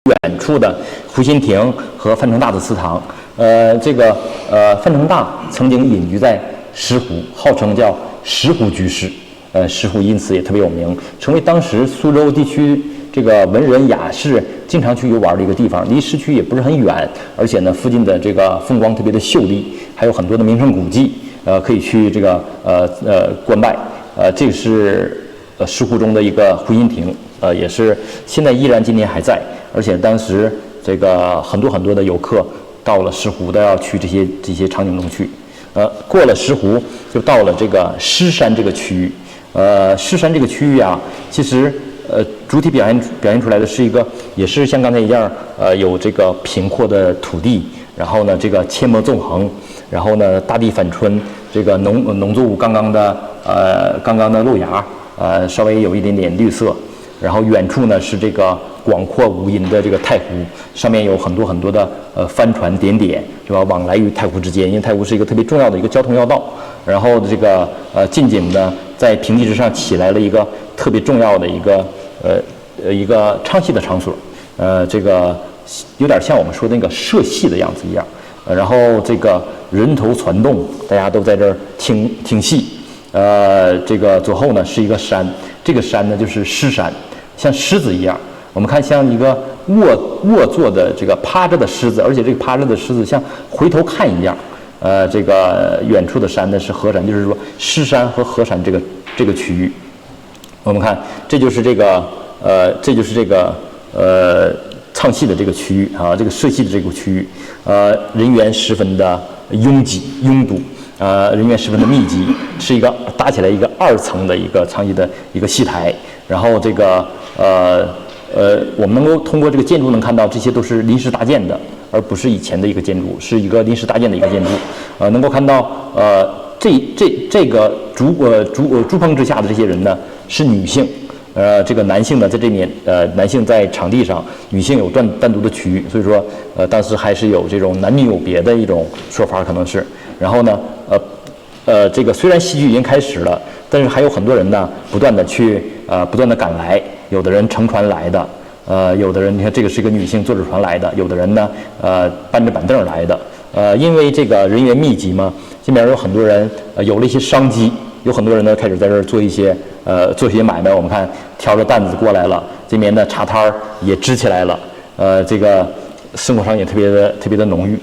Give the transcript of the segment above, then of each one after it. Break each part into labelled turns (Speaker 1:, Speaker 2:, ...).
Speaker 1: 远处的湖心亭和范成大的祠堂。范成大曾经隐居在石湖，号称叫石湖居士。石湖因此也特别有名，成为当时苏州地区这个文人雅士经常去游玩的一个地方，离市区也不是很远，而且呢，附近的这个风光特别的秀丽，还有很多的名胜古迹，可以去这个观拜。这是石湖中的一个湖心亭，也是现在依然今年还在，而且当时这个很多的游客到了石湖都要去这些场景中去。过了石湖就到了这个狮山这个区域。狮山这个区域啊，其实主体表现出来的是一个，也是像刚才一样，有这个平阔的土地，然后呢，这个阡陌纵横，然后呢，大地反春，这个农作物刚刚的露芽，稍微有一点点绿色，然后远处呢是这个广阔无垠的这个太湖，上面有很多的帆船点点，是吧？往来于太湖之间，因为太湖是一个特别重要的一个交通要道。然后这个近景呢，在平地之上起来了一个特别重要的一个唱戏的场所，这个有点像我们说的那个社戏的样子一样。然后这个人头攒动，大家都在这儿听戏。这个左后呢是一个山，这个山呢就是狮山，像狮子一样。我们看像一个卧坐的这个趴着的狮子，而且这个趴着的狮子像回头看一样。这个远处的山呢是河山，就是说狮山和河山这个区域。我们看，这就是这个唱戏的这个区域啊，这个社戏的这个区域，人员十分的拥堵，人员十分的密集，是一个搭起来一个2层的一个唱戏的一个戏台，然后这个我们能够通过这个建筑能看到，这些都是临时搭建的，而不是以前的一个建筑，是一个临时搭建的一个建筑。能够看到，这个竹棚之下的这些人呢是女性，这个男性呢在这面，男性在场地上，女性有单独的区域，所以说，当时还是有这种男女有别的一种说法，可能是。然后呢，这个虽然戏剧已经开始了，但是还有很多人呢不断的赶来，有的人乘船来的。有的人，你看这个是一个女性坐着船来的，有的人呢，搬着板凳来的，因为这个人员密集嘛，这边有很多人，有了一些商机，有很多人呢开始在这儿做一些买卖。我们看挑着担子过来了，这边呢茶摊儿也支起来了，这个生活上也特别的浓郁，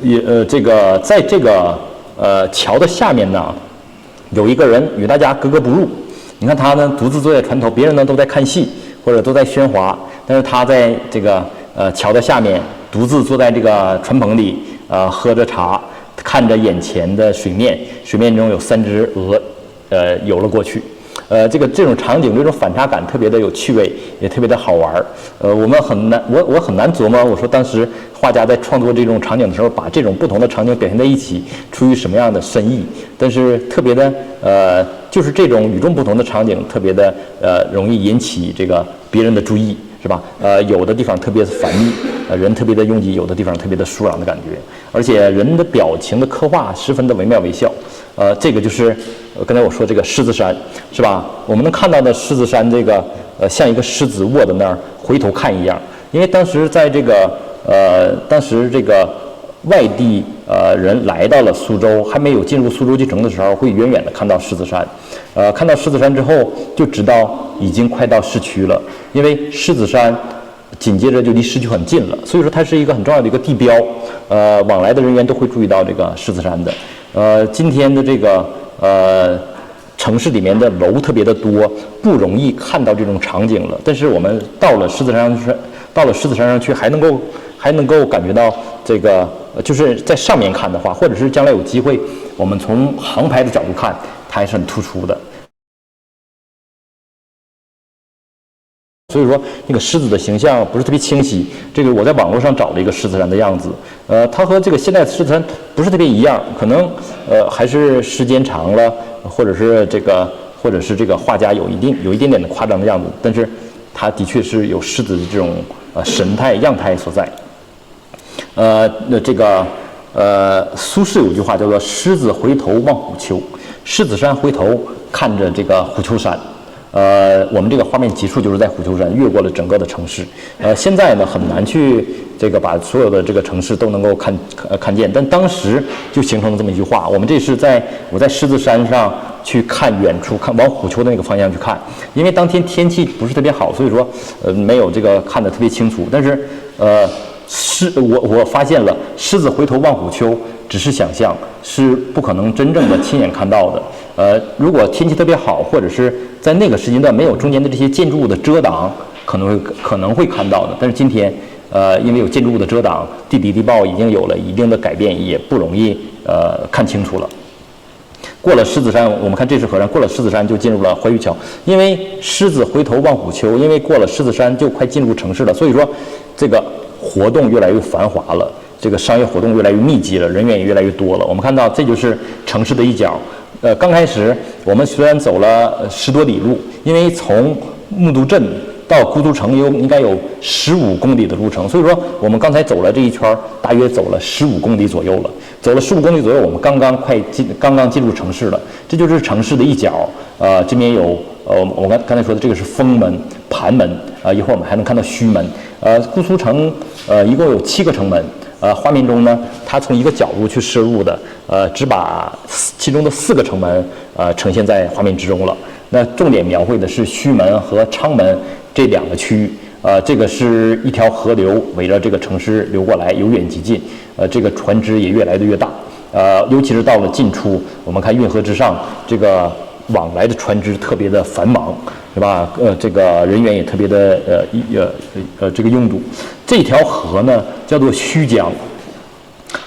Speaker 1: 也这个在这个桥的下面呢，有一个人与大家格格不入，你看他呢独自坐在船头，别人呢都在看戏。或者都在喧哗，但是他在这个桥的下面独自坐在这个船棚里，喝着茶，看着眼前的水面，水面中有3只鹅，游了过去。这种场景，这种反差感特别的有趣味，也特别的好玩。我很难琢磨，我说当时画家在创作这种场景的时候，把这种不同的场景表现在一起，出于什么样的深意？但是特别的就是这种与众不同的场景，特别的容易引起这个别人的注意，是吧？有的地方特别繁密，人特别的拥挤；有的地方特别的疏朗的感觉，而且人的表情的刻画十分的惟妙惟肖。这个就是刚才我说这个狮子山，是吧？我们能看到的狮子山，这个像一个狮子卧在那儿回头看一样。因为当时在这个外地人来到了苏州，还没有进入苏州京城的时候，会远远的看到狮子山。看到狮子山之后，就知道已经快到市区了，因为狮子山紧接着就离市区很近了，所以说它是一个很重要的一个地标。往来的人员都会注意到这个狮子山的。今天的这个城市里面的楼特别的多，不容易看到这种场景了。但是我们到了狮子山上去，还能够感觉到这个，就是在上面看的话，或者是将来有机会，我们从航拍的角度看，它还是很突出的。所以说，那个狮子的形象不是特别清晰。这个我在网络上找了一个狮子山的样子，它和这个现在的狮子山不是特别一样，可能还是时间长了，或者是这个画家有一点点的夸张的样子，但是它的确是有狮子的这种神态样态所在。苏轼有句话叫做"狮子回头望虎丘"，狮子山回头看着这个虎丘山。我们这个画面极处就是在虎丘山越过了整个的城市。现在呢很难去这个把所有的这个城市都能够看见，但当时就形成了这么一句话。我们这是我在狮子山上去看远处，看往虎丘的那个方向去看，因为当天天气不是特别好，所以说没有这个看得特别清楚。但是我发现了狮子回头望虎丘只是想象，是不可能真正的亲眼看到的。如果天气特别好，或者是在那个时间段没有中间的这些建筑物的遮挡，可能会看到的。但是今天，因为有建筑物的遮挡，地理地貌已经有了一定的改变，也不容易看清楚了。过了狮子山，我们看这是河山，过了狮子山就进入了怀玉桥。因为狮子回头望虎丘，因为过了狮子山就快进入城市了，所以说这个活动越来越繁华了，这个商业活动越来越密集了，人员也越来越多了。我们看到这就是城市的一角。刚开始我们虽然走了10多里路，因为从木渎镇到姑苏城应该有15公里的路程，所以说我们刚才走了这一圈，大约走了15公里左右了。走了15公里左右，我们刚刚进入城市了。这就是城市的一角。这边有我刚才说的这个是封门、盘门一会儿我们还能看到虚门。姑苏城一共有7个城门。画面中呢，它从一个角度去摄入的，只把其中的4个城门呈现在画面之中了。那重点描绘的是虚门和昌门这2个区域。这个是一条河流围着这个城市流过来，由远及近。这个船只也越来的越大。尤其是到了近处，我们看运河之上，这个往来的船只特别的繁忙，是吧？这个人员也特别的这个拥堵。这条河呢叫做胥江，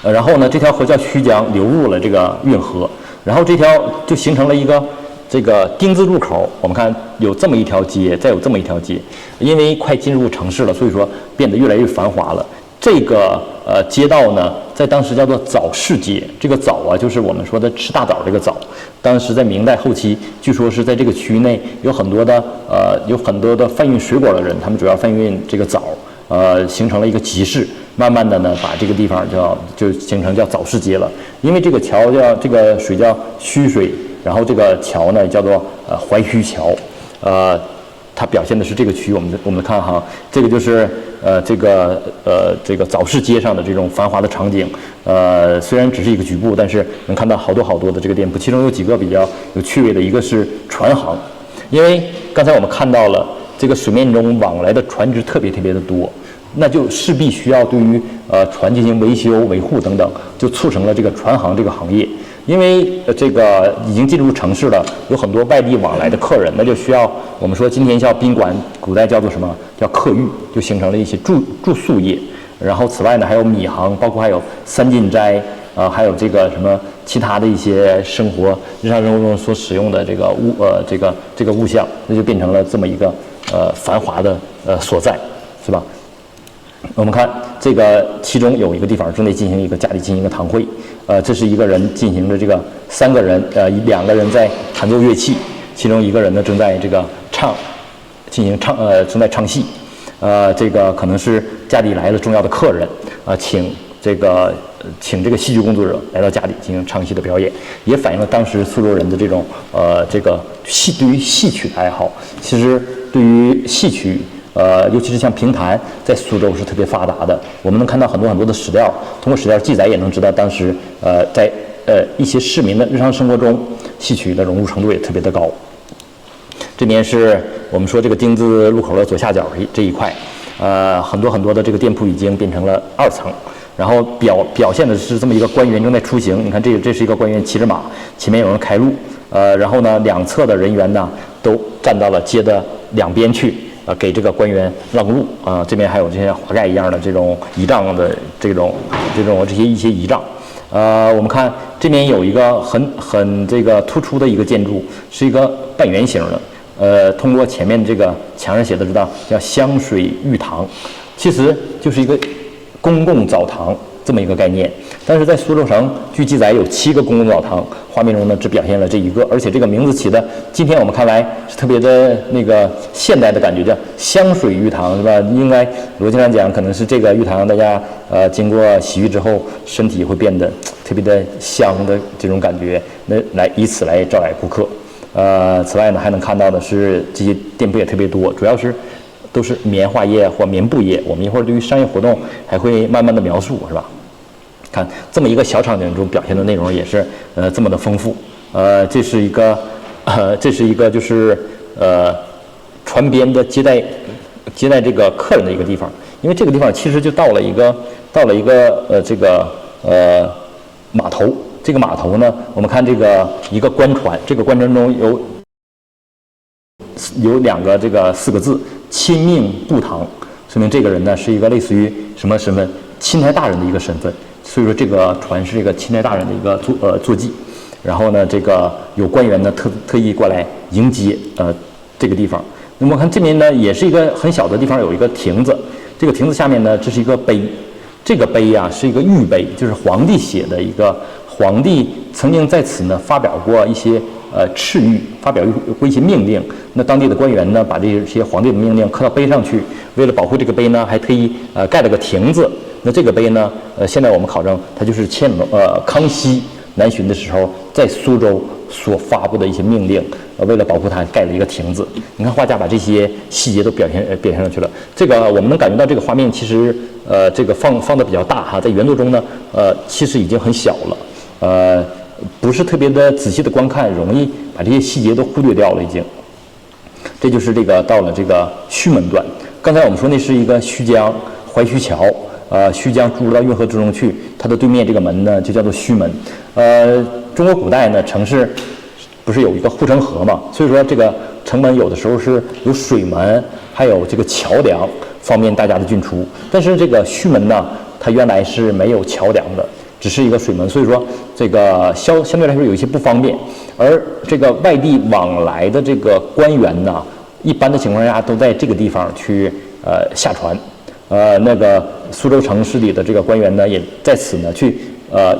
Speaker 1: 然后呢这条河叫胥江，流入了这个运河，然后这条就形成了一个这个丁字路口。我们看有这么一条街，再有这么一条街，因为快进入城市了，所以说变得越来越繁华了。这个街道呢，在当时叫做早市街。这个早啊，就是我们说的吃大枣这个枣。当时在明代后期，据说是在这个区域内有很多的贩运水果的人，他们主要贩运这个枣，形成了一个集市。慢慢的呢，把这个地方就形成叫早市街了。因为这个桥这个水叫胥水，然后这个桥呢叫做怀胥桥。它表现的是这个区域。我们看哈，这个就是这个早市街上的这种繁华的场景。虽然只是一个局部，但是能看到好多的这个店铺，其中有几个比较有趣味的，一个是船行。因为刚才我们看到了这个水面中往来的船只特别的多，那就势必需要对于船进行维修维护等等，就促成了这个船行这个行业。因为这个已经进入城市了，有很多外地往来的客人，那就需要我们说今天叫宾馆，古代叫做什么？叫客寓，就形成了一些住宿业。然后此外呢，还有米行，包括还有三进斋，还有这个什么其他的一些日常生活中所使用的这个物象，那就变成了这么一个繁华的所在，是吧？我们看这个其中有一个地方正在家里进行一个堂会。这是一个人进行着这个3个人2个人在弹奏乐器，其中1个人呢正在这个正在唱戏。这个可能是家里来了重要的客人，请这个戏剧工作者来到家里进行唱戏的表演，也反映了当时苏州人的这种对于戏曲的爱好。其实对于戏曲尤其是像评弹，在苏州是特别发达的。我们能看到很多的史料，通过史料记载也能知道当时在一些市民的日常生活中，戏曲的融入程度也特别的高。这边是我们说这个丁字路口的左下角这一块，很多的这个店铺已经变成了2层，然后表现的是这么一个官员正在出行。你看这是一个官员骑着马，前面有人开路，然后呢两侧的人员呢都站到了街的2边去。给这个官员让路这边还有这些华盖一样的这种仪仗的这些一些仪仗。我们看这边有一个很这个突出的一个建筑，是一个半圆形的。通过前面这个墙上写的知道叫香水浴堂，其实就是一个公共澡堂这么一个概念。但是在苏州城，据记载有7个公共澡堂，画面中呢只表现了这一个，而且这个名字起的，今天我们看来是特别的那个现代的感觉，叫香水浴堂，是吧？应该逻辑上讲，可能是这个浴堂大家经过洗浴之后，身体会变得特别的香的这种感觉，以此来招来顾客。此外呢，还能看到的是这些店铺也特别多，主要是都是棉花业或棉布业。我们一会儿对于商业活动还会慢慢的描述，是吧？看这么一个小场景中表现的内容也是这么的丰富。这是一个就是船边的接待这个客人的一个地方。因为这个地方其实就到了一个码头。这个码头呢，我们看这个一个官船，这个官船中有两个4个字“亲命步堂”，说明这个人呢是一个类似于什么身份？钦差大人的一个身份。所以说这个船是这个钦差大人的一个坐骑。然后呢，这个有官员呢特意过来迎接这个地方。那么看这边呢，也是一个很小的地方，有一个亭子。这个亭子下面呢，这是一个碑。这个碑啊是一个御碑，就是皇帝写的一个。皇帝曾经在此呢发表过一些敕谕，发表过一些命令。那当地的官员呢，把这些皇帝的命令刻到碑上去。为了保护这个碑呢，还特意盖了个亭子。那这个碑呢，现在我们考证，它就是康熙南巡的时候在苏州所发布的一些命令。为了保护它，盖了一个亭子。你看画家把这些细节都表现上去了。这个我们能感觉到这个画面其实这个放的比较大哈，在原作中呢其实已经很小了。不是特别的仔细的观看，容易把这些细节都忽略掉了已经。这就是到了这个胥门段。刚才我们说那是一个胥江淮胥桥，胥江注入到运河之中去，它的对面这个门呢就叫做胥门。中国古代呢城市不是有一个护城河嘛，所以说这个城门有的时候是有水门，还有这个桥梁，方便大家的进出。但是这个胥门呢，它原来是没有桥梁的。只是一个水门，所以说这个相对来说有一些不方便。而这个外地往来的这个官员呢，一般的情况下都在这个地方去下船。那个苏州城市里的这个官员呢，也在此呢去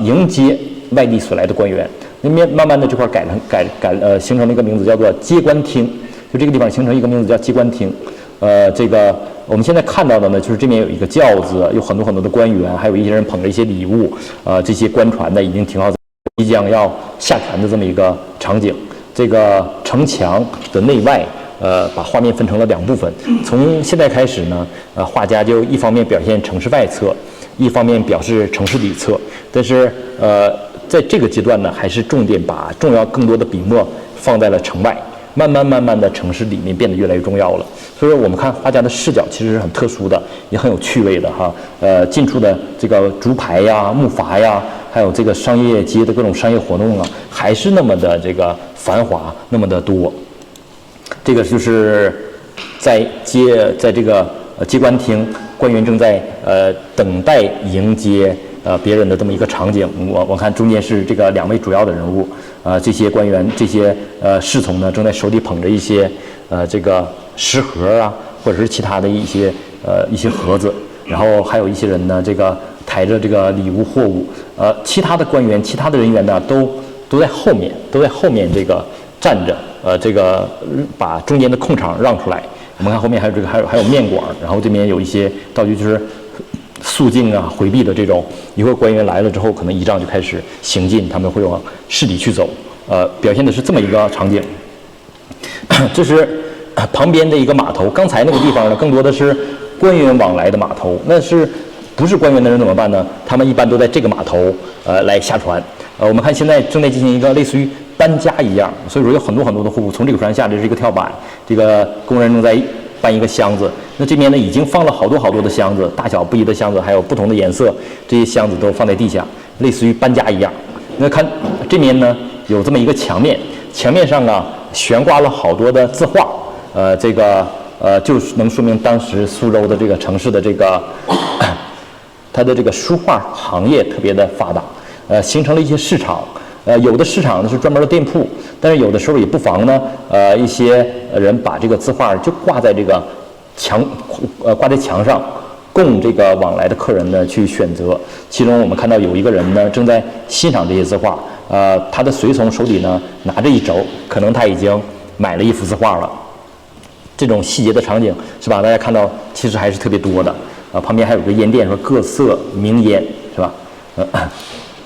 Speaker 1: 迎接外地所来的官员。那么慢慢的这块形成了一个名字叫做接官厅，就这个地方形成一个名字叫接官厅。这个我们现在看到的呢，就是这边有一个轿子，有很多的官员，还有一些人捧着一些礼物。这些官船呢已经停靠在即将要下船的这么一个场景。这个城墙的内外，把画面分成了2部分。从现在开始呢，画家就一方面表现城市外侧，一方面表示城市里侧。但是在这个阶段呢，还是重点把更多的笔墨放在了城外。慢慢的，城市里面变得越来越重要了。所以说，我们看画家的视角其实是很特殊的，也很有趣味的哈。近处的这个竹排呀、木筏呀，还有这个商业街的各种商业活动啊，还是那么的这个繁华，那么的多。这个就是在这个接官厅，官员正在等待迎接别人的这么一个场景。我看中间是这个2位主要的人物。这些官员、这些侍从呢，正在手里捧着一些这个食盒啊，或者是其他的一些盒子，然后还有一些人呢，这个抬着这个礼物货物。其他的官员、其他的人员呢，都在后面这个站着，这个把中间的空场让出来。我们看后面还有面馆，然后这边有一些道具，就是肃静啊、回避的这种。一会儿官员来了之后，可能仪仗就开始行进，他们会往市里去走。表现的是这么一个场景。这是旁边的一个码头。刚才那个地方呢，更多的是官员往来的码头。那是不是官员的人怎么办呢？他们一般都在这个码头来下船。我们看现在正在进行一个类似于搬家一样，所以说有很多的货物从这个船下，这是一个跳板，这个工人正在搬一个箱子。那这边呢已经放了好多的箱子，大小不一的箱子，还有不同的颜色，这些箱子都放在地下，类似于搬家一样。那看这边呢有这么一个墙面，墙面上啊悬挂了好多的字画，这个就是能说明当时苏州的这个城市的这个它的这个书画行业特别的发达，形成了一些市场。有的市场呢是专门的店铺，但是有的时候也不妨呢，一些人把这个字画就挂在这个挂在墙上，供这个往来的客人呢去选择。其中我们看到有一个人呢正在欣赏这些字画，他的随从手里呢拿着一轴，可能他已经买了一幅字画了。这种细节的场景是吧？大家看到其实还是特别多的。旁边还有个烟店，说各色名烟是吧？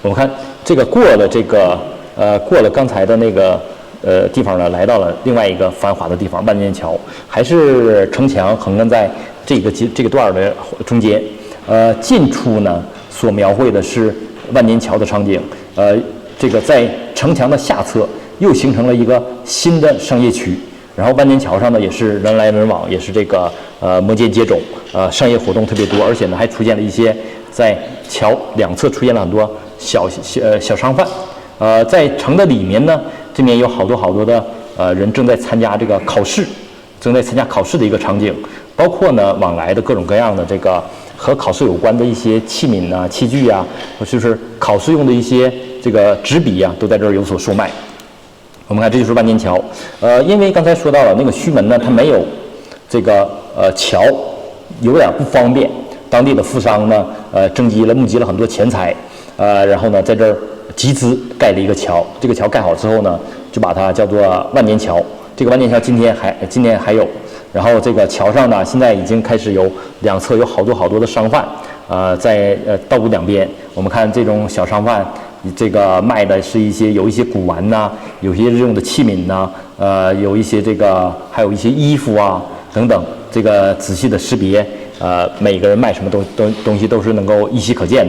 Speaker 1: 我们看这个过了刚才的那个地方呢，来到了另外一个繁华的地方万年桥，还是城墙横亘在这个段的中间。近处呢所描绘的是万年桥的场景，这个在城墙的下侧又形成了一个新的商业区。然后万年桥上呢也是人来人往，也是这个摩肩接踵，商业活动特别多，而且呢还出现了一些在桥两侧出现了很多小商贩。在城的里面呢，这边有好多的人正在参加这个考试，的一个场景，包括呢往来的各种各样的这个和考试有关的一些器皿啊、器具啊，或就是考试用的一些这个纸笔啊，都在这儿有所售卖。我们看，这就是万年桥。因为刚才说到了那个胥门呢，它没有这个桥，有点不方便。当地的富商呢，募集了很多钱财，然后呢，在这儿集资盖了一个桥。这个桥盖好之后呢，就把它叫做万年桥。这个万年桥今年还有。然后这个桥上呢，现在已经开始有两侧有好多的商贩，在道路两边，我们看这种小商贩。这个卖的是有一些古玩呐，有些日用的器皿呐，有一些还有一些衣服啊等等，这个仔细的识别，每个人卖什么东西都是能够依稀可见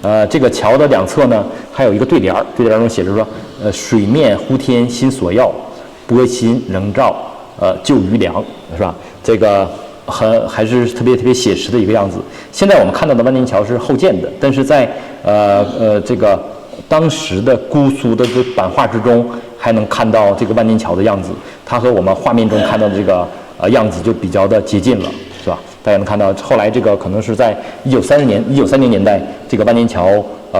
Speaker 1: 的。这个桥的两侧呢，还有一个对联中写着说，水面呼天新所要，波心仍照旧余粮，是吧？这个还是特别写实的一个样子。现在我们看到的万年桥是后建的，但是在这个当时的姑苏的这版画之中，还能看到这个万年桥的样子，它和我们画面中看到的这个样子就比较的接近了，是吧？大家能看到，后来这个可能是在1930年代，这个万年桥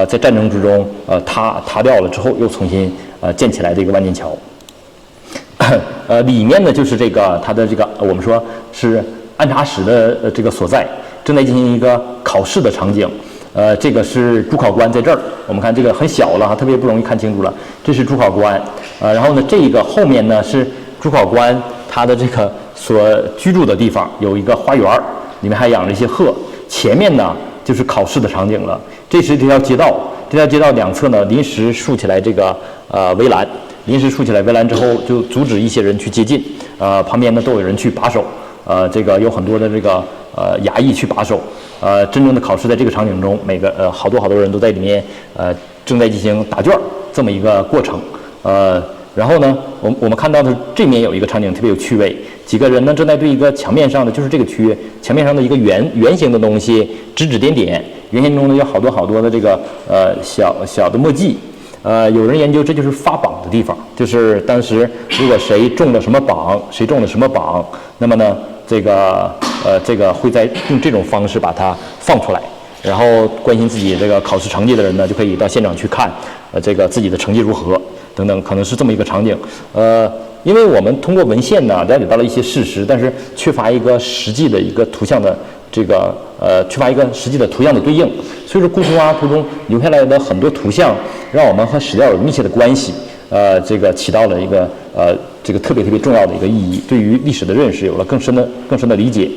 Speaker 1: 在战争之中塌掉了之后，又重新建起来的一个万年桥。里面呢就是它的我们说是按察使的这个所在，正在进行一个考试的场景。这个是主考官在这儿，我们看这个很小了，特别不容易看清楚了。这是主考官，然后呢，这个后面呢是主考官他的这个所居住的地方，有一个花园，里面还养了一些鹤。前面呢就是考试的场景了。这是这条街道两侧呢临时竖起来这个围栏，之后就阻止一些人去接近，旁边呢都有人去把守，这个有很多的这个衙役去把守。真正的考试在这个场景中，每个好多人都在里面正在进行答卷这么一个过程。然后呢，我们看到的这面有一个场景特别有趣味，几个人呢正在对一个墙面上的，就是这个区域墙面上的一个圆形的东西指点点，圆形中呢有好多的这个小的墨迹。有人研究这就是发榜的地方，就是当时如果谁中了什么榜，那么呢这个会在用这种方式把它放出来，然后关心自己这个考试成绩的人呢，就可以到现场去看，这个自己的成绩如何等等，可能是这么一个场景。因为我们通过文献呢了解到了一些事实，但是缺乏一个实际的一个图像的对应，所以说姑苏阿图中留下来的很多图像，让我们和史料有密切的关系。这个起到了一个这个特别重要的一个意义，对于历史的认识有了更深的理解。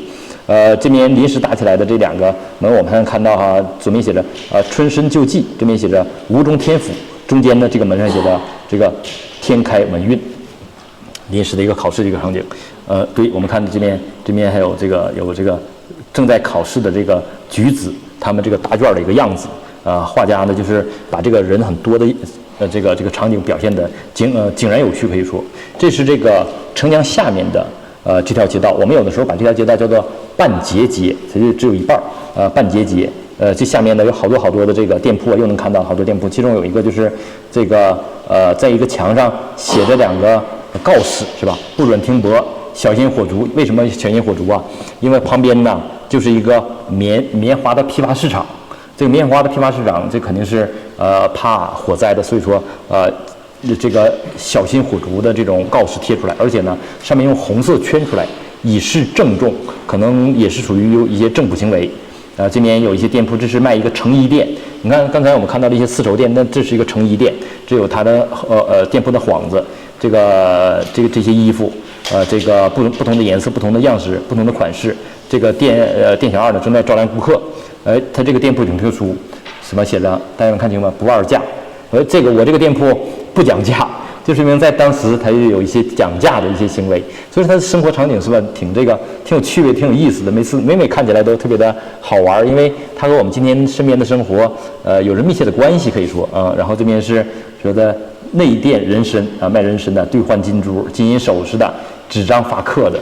Speaker 1: 这边临时搭起来的这两个门，我们还能看到左面写着春申旧迹，这边写着吴中天府，中间呢这个门上写着这个天开文运，临时的一个考试的一个场景。对，我们看这边还有这个正在考试的这个举子，他们这个答卷的一个样子。画家呢就是把这个人很多的这个场景表现的井然有序，可以说这是这个城墙下面的这条街道。我们有的时候把这条街道叫做半截街，它就只有一半半截街。这下面呢有好多的这个店铺，又能看到好多店铺，其中有一个就是这个在一个墙上写着两个告示，是吧？不准停泊，小心火烛。为什么小心火烛啊？因为旁边呢就是一个棉花的批发市场。这个棉花的批发市场，这肯定是怕火灾的，所以说这个小心火烛的这种告示贴出来，而且呢上面用红色圈出来，以示郑重，可能也是属于有一些政府行为。这边有一些店铺，这是卖一个成衣店。你看刚才我们看到的一些丝绸店，那这是一个成衣店，这有它的店铺的幌子，这些衣服，这个不同的颜色、不同的样式、不同的款式。这个店小二呢正在招揽顾客。它这个店铺挺特殊，什么写着？大家能看清吗？不二价。我这个店铺不讲价，就说明在当时他有一些讲价的一些行为，所以他的生活场景是吧，挺有趣味，挺有意思的，每看起来都特别的好玩，因为他和我们今天身边的生活有着密切的关系，可以说啊。然后这边是说的内店人参啊，卖人参的，兑换金珠、金银首饰的，纸张发刻的。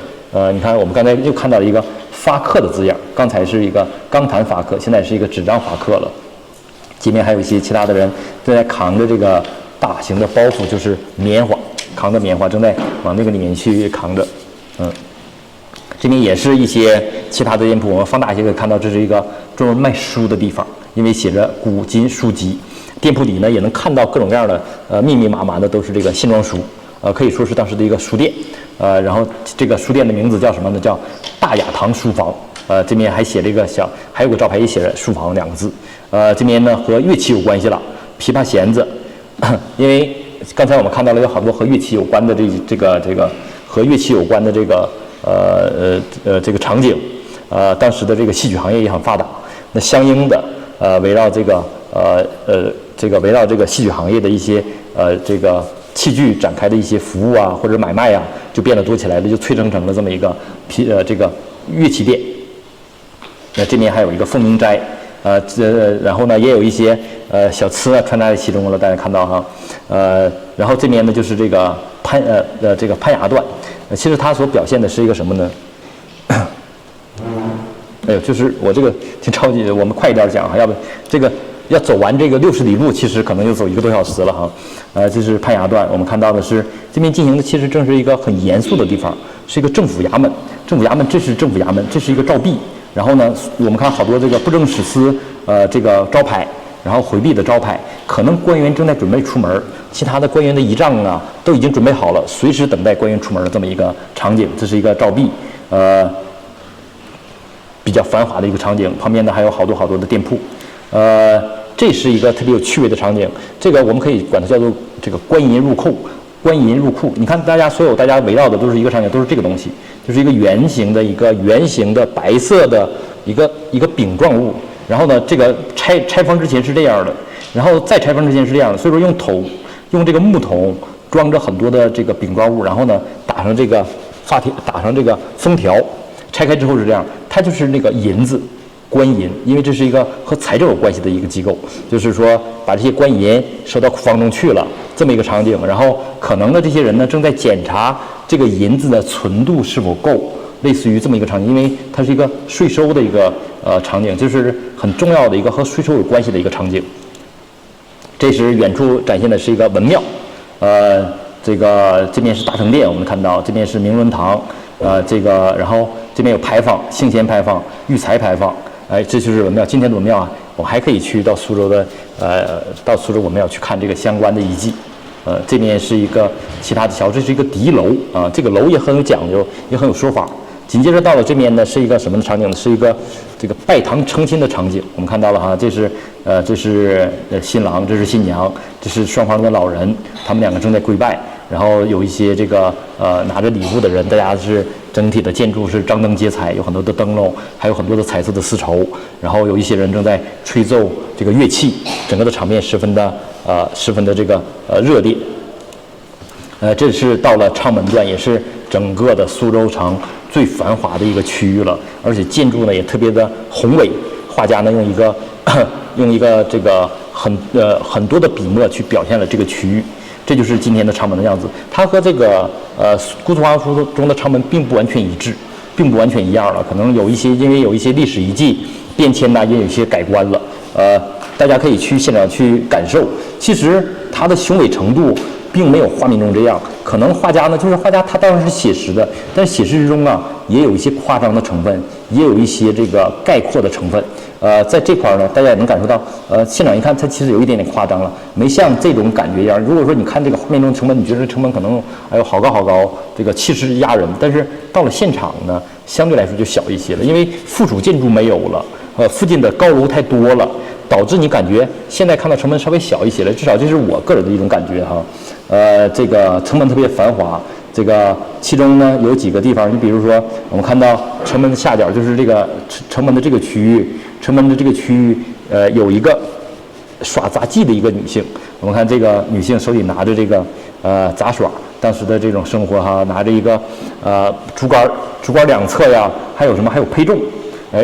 Speaker 1: 你看我们刚才又看到了一个发刻的字样，刚才是一个钢坛发刻，现在是一个纸张发刻了。前面还有一些其他的人正在扛着这个大型的包袱，就是棉花，扛着棉花正在往那个里面去扛着。这边也是一些其他的店铺，我们放大一些可以看到，这是一个专门卖书的地方，因为写着古今书籍。店铺里呢也能看到各种各样的密密麻麻的都是这个线装书，可以说是当时的一个书店。然后这个书店的名字叫什么呢？叫大雅堂书房。这边还写了一个还有个招牌也写着书房2个字。这边呢和乐器有关系了，琵琶弦子，因为刚才我们看到了有好多和乐器有关的这个和乐器有关的这个场景。当时的这个戏曲行业也很发达，那相应的围绕这个戏曲行业的一些这个器具展开的一些服务啊或者买卖啊，就变得多起来了，就催生成了这么一个这个乐器店。那这边还有一个凤鸣斋，然后呢也有一些小吃啊穿插在其中了，大家看到哈。然后这边呢就是这个潘雅段，其实它所表现的是一个什么呢？哎呦，就是我这个挺着急的，我们快一点讲哈，要不这个要走完这个60里路，其实可能就走1个多小时了哈。这是潘雅段，我们看到的是这边进行的其实正是一个很严肃的地方，是一个政府衙门。政府衙门，这是政府衙门，这是一个照壁。然后呢，我们看好多这个布政使司这个招牌，然后回避的招牌，可能官员正在准备出门，其他的官员的仪仗啊都已经准备好了，随时等待官员出门的这么一个场景。这是一个照壁，比较繁华的一个场景。旁边呢还有好多的店铺，这是一个特别有趣味的场景。这个我们可以管它叫做这个官银入库。官银入库，你看大家围绕的都是一个场景，都是这个东西，就是一个圆形的白色的一个饼状物。然后呢，这个拆封之前是这样的，然后再拆封之前是这样的。所以说用这个木桶装着很多的这个饼状物，然后呢打上这个发条，打上这个封条，拆开之后是这样，它就是那个银子。官银，因为这是一个和财政有关系的一个机构，就是说把这些官银收到库房中去了，这么一个场景。然后可能的这些人呢正在检查这个银子的存度是否够，类似于这么一个场景，因为它是一个税收的一个场景，就是很重要的一个和税收有关系的一个场景。这是远处展现的是一个文庙，这边是大成殿，我们看到这边是明伦堂，然后这边有牌坊，性贤牌坊、育才牌坊。这就是文庙。今天的文庙啊，我们还可以去到苏州文庙去看这个相关的遗迹。这边是一个其他的这是一个敌楼啊，这个楼也很有讲究，也很有说法。紧接着到了这边呢，是一个什么的场景呢？是一个这个拜堂成亲的场景。我们看到了哈，这是新郎，这是新娘，这是双方的老人，他们2个正在跪拜。然后有一些这个拿着礼物的人，大家是整体的建筑是张灯结彩，有很多的灯笼，还有很多的彩色的丝绸。然后有一些人正在吹奏这个乐器，整个的场面十分的这个热烈。这是到了昌门段，也是整个的苏州城最繁华的一个区域了，而且建筑呢也特别的宏伟。画家呢用一个这个很多的笔墨去表现了这个区域。这就是今天的昌门的样子，它和这个姑苏华书中的昌门并不完全一致，并不完全一样了，可能因为有一些历史遗迹变迁呢，也有一些改观了。大家可以去现场去感受，其实它的雄伟程度并没有画面中这样。可能画家他当然是写实的，但是写实之中啊，也有一些夸张的成分，也有一些这个概括的成分。在这块呢，大家也能感受到，现场一看，它其实有一点点夸张了，没像这种感觉一样。如果说你看这个画面中成本，你觉得成本可能好高，这个气势压人，但是到了现场呢，相对来说就小一些了，因为附属建筑没有了，附近的高楼太多了，导致你感觉现在看到成本稍微小一些了，至少这是我个人的一种感觉哈。这个城门特别繁华，这个其中呢有几个地方，你比如说我们看到城门的下角，就是这个城门的这个区域，有一个耍杂技的一个女性。我们看这个女性手里拿着这个杂耍，当时的这种生活哈，拿着一个竹竿两侧呀，还有什么？还有配重，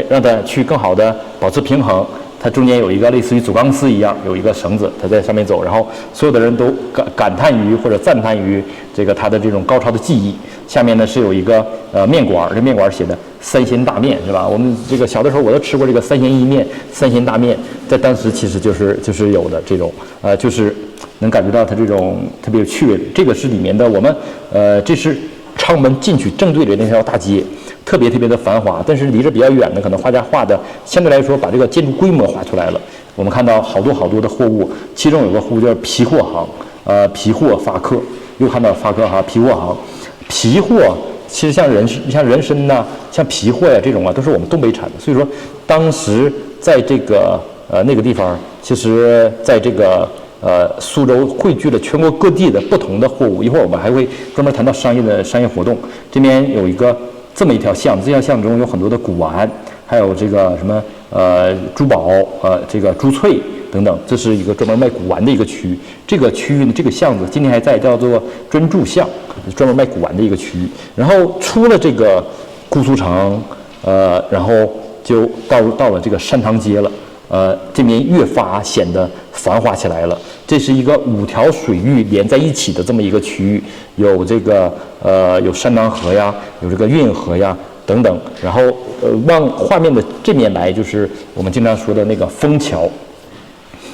Speaker 1: 让它去更好的保持平衡。它中间有一个类似于走钢丝一样，有一个绳子，它在上面走，然后所有的人都感叹于或者赞叹于这个它的这种高超的技艺。下面呢是有一个面馆，这面馆写的3鲜大面是吧？我们这个小的时候我都吃过这个3鲜意面、3鲜大面，在当时其实就是有的这种就是能感觉到它这种特别有趣味。这个是里面的我们这是昌门进去正对着那条大街。特别的繁华，但是离这比较远的，可能画家画的相对来说把这个建筑规模画出来了。我们看到好多的货物，其中有个货物叫皮货行，皮货发客，又看到发客哈，皮货行，皮货其实像人参呐，像皮货呀这种啊，都是我们东北产的。所以说，当时在这个那个地方，其实在这个苏州汇聚了全国各地的不同的货物。一会儿我们还会专门谈到商业活动。这边有一个。这么一条巷子，这条巷中有很多的古玩，还有这个什么珠宝，这个珠翠等等，这是一个专门卖古玩的一个区域。这个区域呢，这个巷子今天还在，叫做专注巷，专门卖古玩的一个区域。然后出了这个姑苏城，然后就到了这个山塘街了。这边越发显得繁华起来了。这是一个5条水域连在一起的这么一个区域，有这个有山塘河呀，有这个运河呀等等。然后往画面的这面来，就是我们经常说的那个枫桥。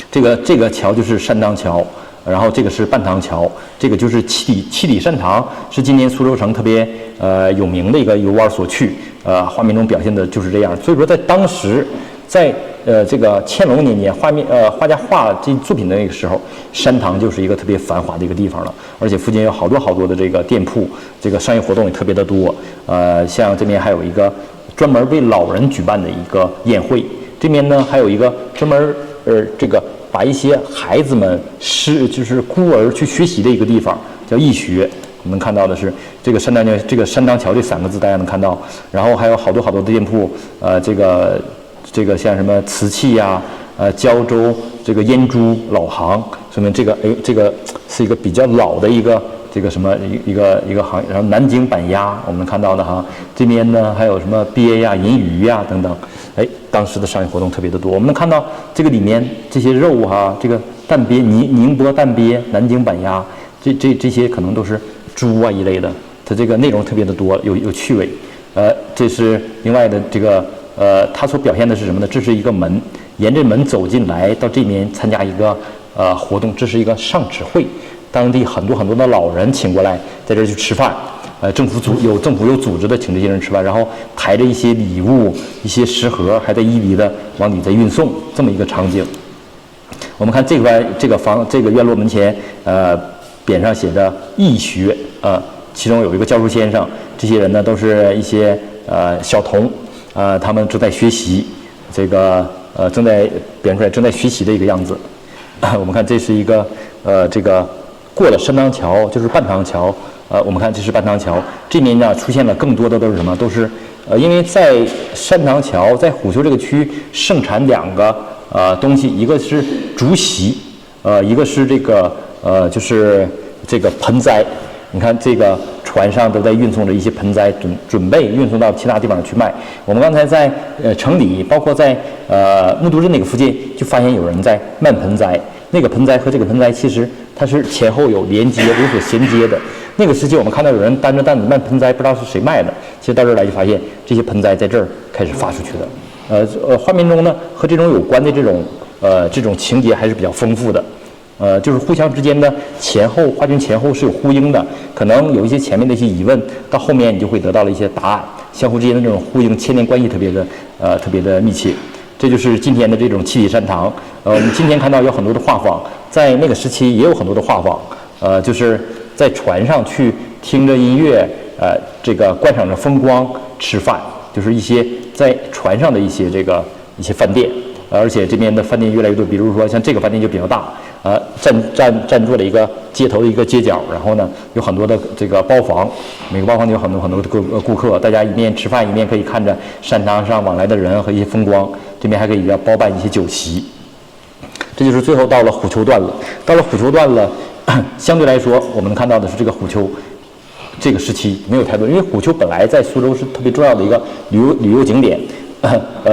Speaker 1: 这个桥就是山塘桥，然后这个是半塘桥，这个就是七里山塘，是今年苏州城特别有名的一个游玩所去。画面中表现的就是这样。所以说在当时，在这个乾隆年间，画家画这作品的那个时候，山塘就是一个特别繁华的一个地方了，而且附近有好多的这个店铺，这个商业活动也特别的多。像这边还有一个专门为老人举办的一个宴会，这边呢还有一个专门这个把一些孩子们就是孤儿去学习的一个地方，叫义学。我们看到的是这个山塘桥这3个字，大家能看到。然后还有好多的店铺，这个像什么瓷器呀，胶州这个烟珠老行，说明这个是一个比较老的一个这个什么一个行业。然后南京板鸭我们看到的哈，这边呢还有什么鳖呀、银鱼呀等等。当时的商业活动特别的多。我们能看到这个里面这些肉哈，这个蛋鳖、宁波蛋鳖、南京板鸭，这些可能都是猪啊一类的，它这个内容特别的多，有趣味。这是另外的这个。它所表现的是什么呢？这是一个门，沿着门走进来，到这边参加一个活动，这是一个上旨会，当地很多的老人请过来，在这儿去吃饭。政府有组织的请这些人吃饭，然后抬着一些礼物、一些食盒，还在一犁的往里再运送，这么一个场景。我们看这个院落门前，匾上写着义学，其中有一个教书先生，这些人呢都是一些小童。他们正在学习，这个正在表出来正在学习的一个样子。我们看这是一个这个过了山塘桥就是半塘桥。我们看这是半塘桥，这面呢出现了更多的都是什么？都是因为在山塘桥在虎丘这个区盛产2个东西，一个是竹席，一个是这个就是这个盆栽。你看这个船上都在运送着一些盆栽，准备运送到其他地方去卖。我们刚才在城里，包括在木都镇那个附近，就发现有人在卖盆栽。那个盆栽和这个盆栽其实它是前后有连接、有所衔接的。那个时期我们看到有人担着担子卖盆栽，不知道是谁卖的。其实到这儿来就发现这些盆栽在这儿开始发出去的。画面中呢和这种有关的这种情节还是比较丰富的。就是互相之间的画卷前后是有呼应的，可能有一些前面的一些疑问，到后面你就会得到了一些答案，相互之间的这种呼应牵连关系特别的密切。这就是今天的这种七里山塘。我们今天看到有很多的画舫，在那个时期也有很多的画舫，就是在船上去听着音乐，这个观赏着风光，吃饭，就是一些在船上的一些饭店。而且这边的饭店越来越多，比如说像这个饭店就比较大，占住了一个街头的一个街角，然后呢有很多的这个包房，每个包房有很多的顾客，大家一面吃饭一面可以看着山塘上往来的人和一些风光，这边还可以包办一些酒席。这就是最后到了虎丘段了。到了虎丘段了，相对来说，我们能看到的是这个虎丘这个时期没有太多，因为虎丘本来在苏州是特别重要的一个旅游景点。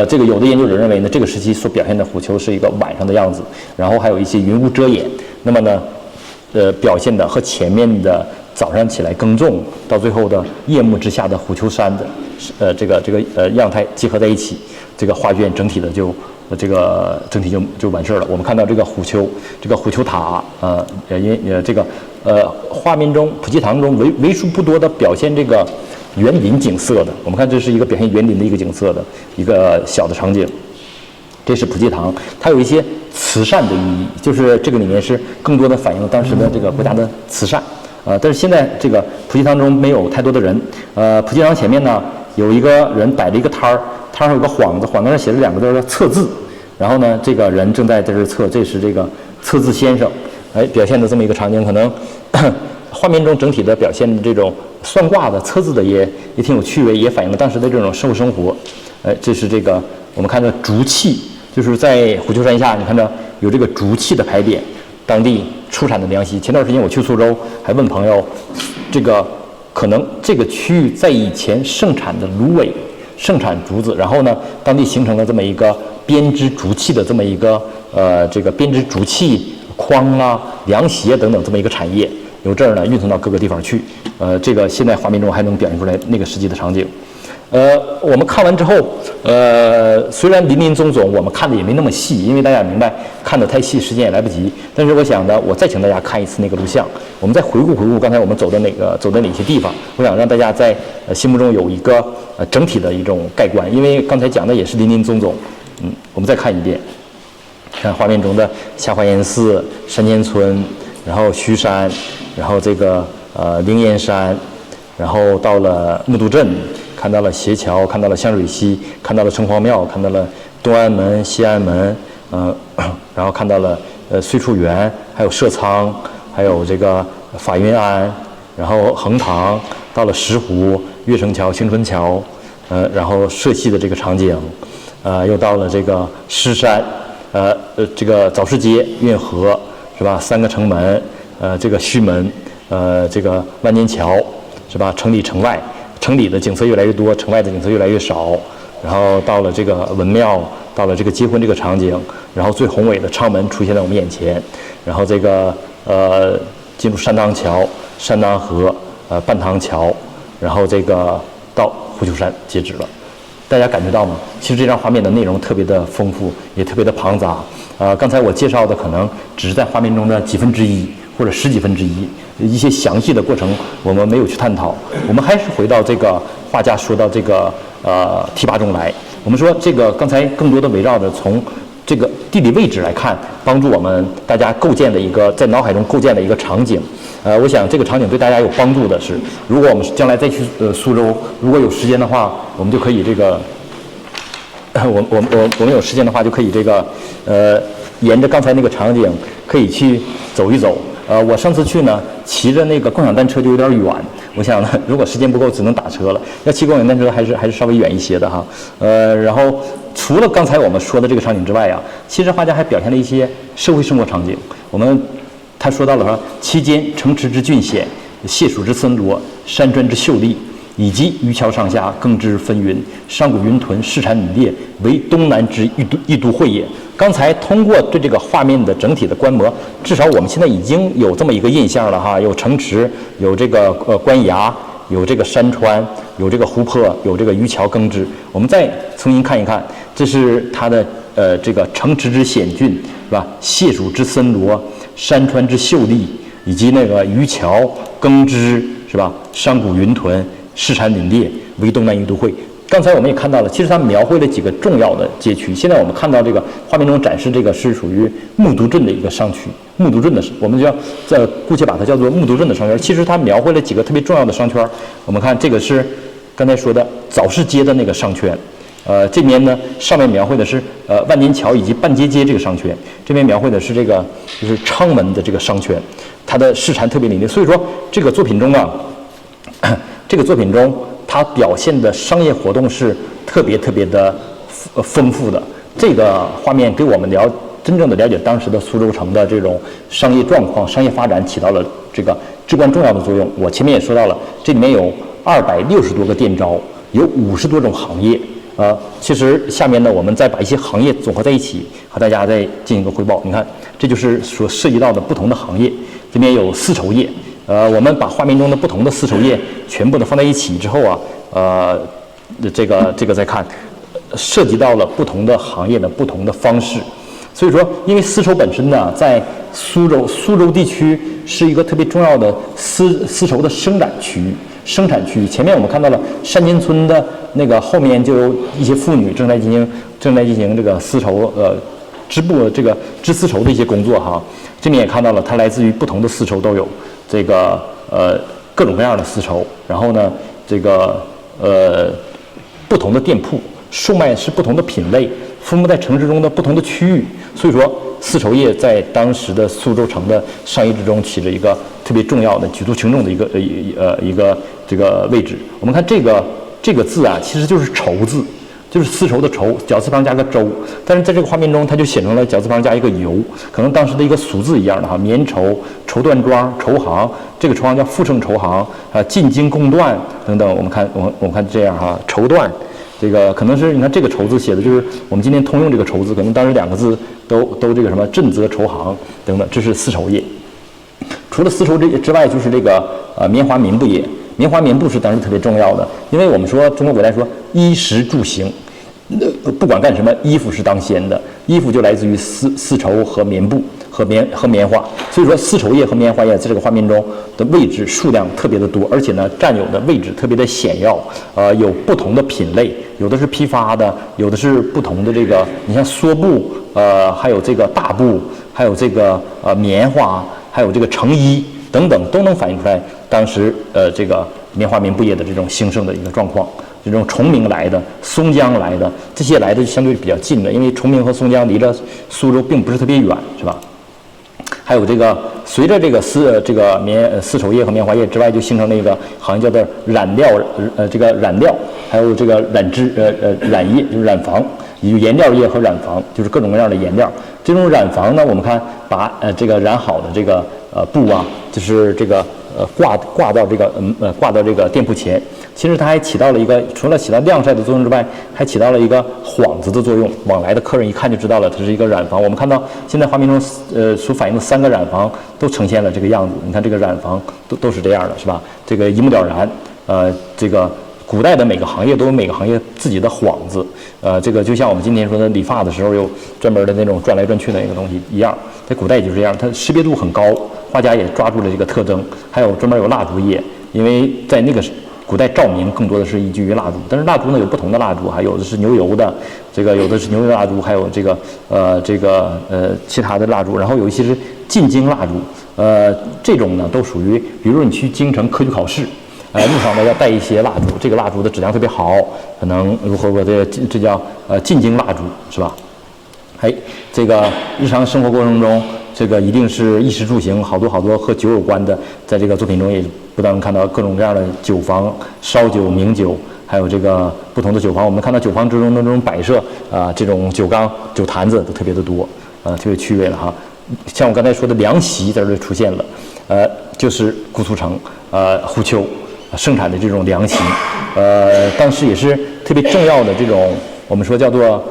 Speaker 1: 这个有的研究者认为呢，这个时期所表现的虎丘是一个晚上的样子，然后还有一些云雾遮掩。那么呢，表现的和前面的早上起来耕种，到最后的夜幕之下的虎丘山的，这个样态结合在一起，这个画卷整体的就完事儿了。我们看到这个虎丘塔，画面中普济堂中为数不多的表现这个园林景色的，我们看这是一个表现园林的一个景色的一个小的场景。这是普济堂，它有一些慈善的意义，就是这个里面是更多的反映了当时的这个国家的慈善。但是现在这个普济堂中没有太多的人。普济堂前面呢有一个人摆着一个摊儿，摊上有个幌子，幌子上写着2个字叫测字。然后呢，这个人正在这儿测，这是这个测字先生，表现的这么一个场景，可能画面中整体的表现的这种算卦的、测字的也挺有趣味，也反映了当时的这种社会生活。这是这个我们看到竹器，就是在虎丘山下，你看到有这个竹器的牌匾，当地出产的凉席。前段时间我去苏州，还问朋友，这个可能这个区域在以前盛产的芦苇，盛产竹子，然后呢，当地形成了这么一个编织竹器的这么一个这个编织竹器筐啊、凉席啊等等这么一个产业，由这儿呢运送到各个地方去。这个现在画面中还能表现出来那个实际的场景。我们看完之后，虽然林林总总，我们看的也没那么细，因为大家明白看的太细，时间也来不及。但是我想呢，我再请大家看一次那个录像，我们再回顾刚才我们走的哪些地方，我想让大家在心目中有一个整体的一种概观，因为刚才讲的也是林林总总。我们再看一遍，看画面中的下华严寺、山间村，然后虚山，然后这个灵岩山，然后到了木渎镇。看到了斜桥，看到了香水溪，看到了城隍庙，看到了东安门、西安门，然后看到了岁处园，还有社仓，还有这个法云庵，然后横塘，到了石湖、岳城桥、青春桥，然后社戏的这个场景，又到了这个狮山，这个早市街、运河是吧？3个城门，这个胥门，这个万年桥是吧？城里城外。城里的景色越来越多，城外的景色越来越少。然后到了这个文庙，到了这个结婚这个场景，然后最宏伟的昌门出现在我们眼前。然后这个进入山塘桥、山塘河、半塘桥，然后这个到虎丘山截止了。大家感觉到吗？其实这张画面的内容特别的丰富，也特别的庞杂。刚才我介绍的可能只是在画面中的1/10或者10几分之一，一些详细的过程我们没有去探讨。我们还是回到这个画家说到这个题跋中来。我们说这个刚才更多的围绕着从这个地理位置来看，帮助我们大家构建的一个在脑海中构建的一个场景。我想这个场景对大家有帮助的是，如果我们将来再去苏州，如果有时间的话，我们就可以这个，我们有时间的话就可以这个沿着刚才那个场景可以去走一走。我上次去呢，骑着那个共享单车就有点远，我想呢，如果时间不够，只能打车了。要骑共享单车还是稍微远一些的哈。然后除了刚才我们说的这个场景之外啊，其实画家还表现了一些社会生活场景。他说到了说，其间城池之峻险，谢蜀之森罗，山川之秀丽，以及渔桥上下耕织纷纭，上古云屯，市产凛冽，为东南之一都会也。刚才通过对这个画面的整体的观摩，至少我们现在已经有这么一个印象了哈，有城池，有这个官衙，有这个山川，有这个湖泊，有这个渔桥耕织。我们再重新看一看，这是它的这个城池之险峻是吧？谢蜀之森罗，山川之秀丽，以及那个渔桥耕织是吧？上古云屯，市产凛冽，为东南一都会。刚才我们也看到了，其实它描绘了几个重要的街区。现在我们看到这个画面中展示这个是属于木渎镇的一个商区，木渎镇的，我们叫姑且把它叫做木渎镇的商圈。其实它描绘了几个特别重要的商圈。我们看这个是刚才说的早市街的那个商圈，这边呢上面描绘的是万年桥以及半街街这个商圈，这边描绘的是这个就是昌门的这个商圈，它的市场特别凛冽。所以说这个作品中啊，它表现的商业活动是特别的丰富的。这个画面给我们真正的了解当时的苏州城的这种商业状况、商业发展起到了这个至关重要的作用。我前面也说到了，这里面有260多个店招，有50多种行业。其实下面呢，我们再把一些行业总合在一起，和大家再进行一个汇报。你看，这就是所涉及到的不同的行业。这边有丝绸业，我们把画面中的不同的丝绸业全部的放在一起之后啊，这个再看，涉及到了不同的行业的不同的方式。所以说，因为丝绸本身呢，在苏州地区是一个特别重要的丝绸的生产区域。前面我们看到了山间村的那个后面就有一些妇女正在进行这个丝绸织丝绸的一些工作哈。这边也看到了，它来自于不同的丝绸都有这个各种各样的丝绸，然后呢这个不同的店铺售卖是不同的品类，分布在城市中的不同的区域。所以说，丝绸业在当时的苏州城的商业之中起着一个特别重要的、举足轻重的一个这个位置。我们看这个字啊，其实就是绸字，就是丝绸的绸，绞丝旁加个周。但是在这个画面中，它就写成了绞丝旁加一个油，可能当时的一个俗字一样的哈。棉绸、绸缎庄、绸行，这个绸行叫富盛绸行啊，进京贡缎等等。我们看这样哈，绸缎。这个可能是你看这个绸字写的就是我们今天通用这个绸字，可能当时2个字都这个什么震泽绸行等等，这是丝绸业。除了丝绸之外，就是这个棉花棉布业。棉花棉布是当时特别重要的，因为我们说中国古代说衣食住行，不管干什么，衣服是当先的，衣服就来自于丝绸和棉布和棉花。所以说，丝绸业和棉花业在这个画面中的位置数量特别的多，而且呢，占有的位置特别的显要。有不同的品类，有的是批发的，有的是不同的这个，你像蓑布，还有这个大布，还有这个棉花，还有这个成衣等等，都能反映出来当时这个棉花棉布业的这种兴盛的一个状况。这种崇明来的、松江来的，这些来的相对比较近的，因为崇明和松江离着苏州并不是特别远，是吧？还有这个随着这个丝绸业和棉花业之外，就形成了一个行业叫做染料，还有这个染业，就是染坊，有颜料业和染坊，就是各种各样的颜料。这种染坊呢，我们看把这个染好的这个布啊，就是这个挂到这个店铺前。其实它还起到了一个，除了起到晾晒的作用之外，还起到了一个幌子的作用。往来的客人一看就知道了，它是一个染坊。我们看到现在画面中所反映的3个染坊都呈现了这个样子。你看这个染坊都是这样的，是吧？这个一目了然。这个古代的每个行业都有每个行业自己的幌子。这个就像我们今天说的理发的时候有专门的那种转来转去的一个东西一样，在古代也就是这样，它识别度很高，画家也抓住了这个特征。还有专门有蜡烛业，因为在那个古代照明更多的是依据于蜡烛，但是蜡烛呢有不同的蜡烛，还有的是牛油的，这个有的是牛油蜡烛，还有这个其他的蜡烛，然后有一些是进京蜡烛，这种呢都属于，比如说你去京城科举考试，路上呢要带一些蜡烛，这个蜡烛的质量特别好，可能如何这叫进京蜡烛，是吧？这个日常生活过程中，这个一定是衣食住行，好多和酒有关的，在这个作品中也不断看到各种各样的酒坊、烧酒、名酒，还有这个不同的酒坊。我们看到酒坊之中的这种摆设这种酒缸、酒坛子都特别的多，特别趣味了哈。像我刚才说的凉席在这里出现了，就是姑苏城呼丘盛产的这种凉席，当时也是特别重要的这种我们说叫做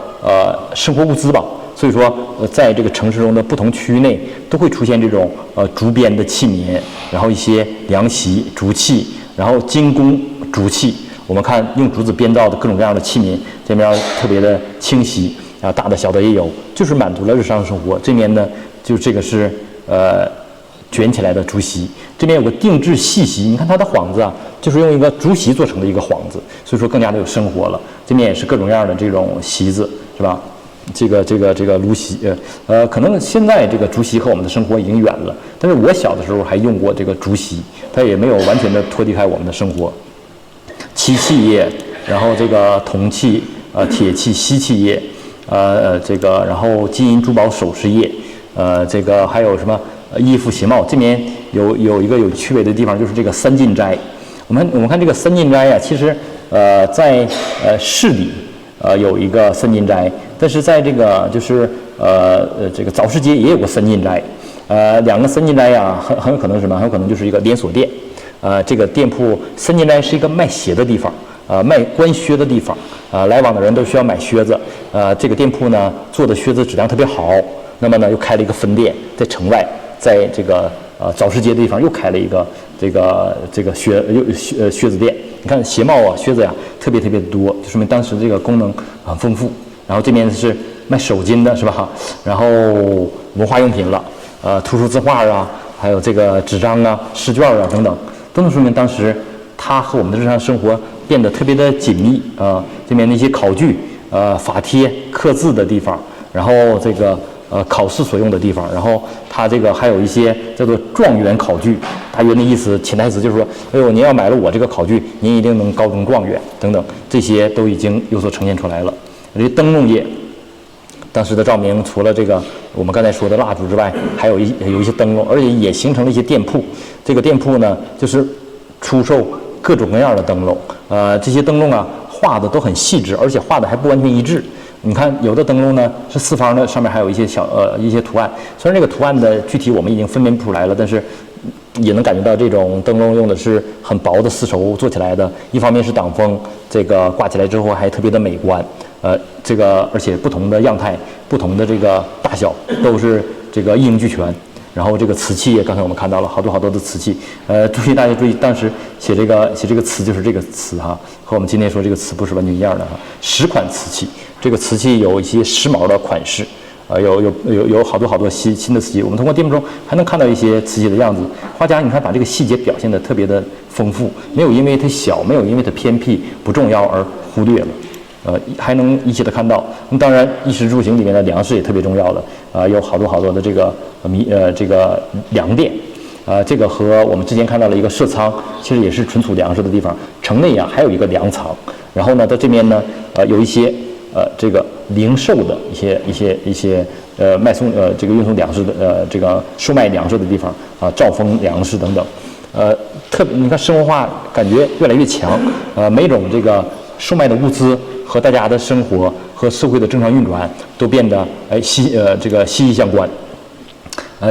Speaker 1: 生活物资吧。所以说，在这个城市中的不同区域内，都会出现这种竹编的器皿，然后一些凉席、竹器，然后精工竹器。我们看用竹子编造的各种各样的器皿，这面特别的清晰啊，大的小的也有，就是满足了日常生活。这面呢，就这个是卷起来的竹席，这边有个定制细席，你看它的幌子啊，就是用一个竹席做成的一个幌子，所以说更加的有生活了。这面也是各种各样的这种席子，是吧？这个炉席，可能现在这个竹席和我们的生活已经远了，但是我小的时候还用过这个竹席，它也没有完全的脱离开我们的生活。漆器业，然后这个铜器、铁器、锡器业，然后金银珠宝首饰业，这个还有什么衣服鞋帽。这边有一个有趣味的地方，就是这个三进斋。我们看这个三进斋呀，其实在市里有一个三进斋。但是在这个就是这个早市街也有个三金斋，两个三金斋呀，很有可能是什么？很有可能就是一个连锁店。这个店铺三金斋是一个卖鞋的地方，卖官靴的地方，来往的人都需要买靴子。这个店铺呢做的靴子质量特别好，那么呢又开了一个分店在城外，在这个早市街的地方又开了一个这个靴子店。你看鞋帽啊靴子呀特别多，就说明当时这个功能很丰富。然后这边是卖手巾的是吧？然后文化用品了，图书字画啊，还有这个纸张啊、试卷啊等等，都能说明当时它和我们的日常生活变得特别的紧密啊。这边那些考据、法帖、刻字的地方，然后这个考试所用的地方，然后它这个还有一些叫做状元考据，大约的意思潜台词就是说，哎呦，您要买了我这个考据，您一定能高中状元等等，这些都已经有所呈现出来了。这灯笼业，当时的照明除了这个我们刚才说的蜡烛之外，还有一些灯笼，而且也形成了一些店铺。这个店铺呢，就是出售各种各样的灯笼。这些灯笼啊，画的都很细致，而且画的还不完全一致。你看，有的灯笼呢是四方的，上面还有一些一些图案。虽然这个图案的具体我们已经分辨不出来了，但是也能感觉到这种灯笼用的是很薄的丝绸做起来的。一方面是挡风，这个挂起来之后还特别的美观。这个而且不同的样态、不同的这个大小都是这个一应俱全。然后这个瓷器，刚才我们看到了好多的瓷器。大家注意，当时写这个瓷就是这个瓷哈，和我们今天说这个瓷不是完全一样的哈。10款瓷器，这个瓷器有一些时髦的款式，有好多新的瓷器。我们通过店铺中还能看到一些瓷器的样子。画家你看把这个细节表现得特别的丰富，没有因为它小，没有因为它偏僻不重要而忽略了。还能一起的看到。那么当然，衣食住行里面的粮食也特别重要的，有好多的这个这个粮店，这个和我们之前看到了一个社仓，其实也是存储粮食的地方。城内啊还有一个粮仓，然后呢，在这边呢，有一些这个零售的一些这个运送粮食的这个售卖粮食的地方啊，兆丰粮食等等，特别你看生活化感觉越来越强，每种这个售卖的物资和大家的生活和社会的正常运转都变得这个息息相关。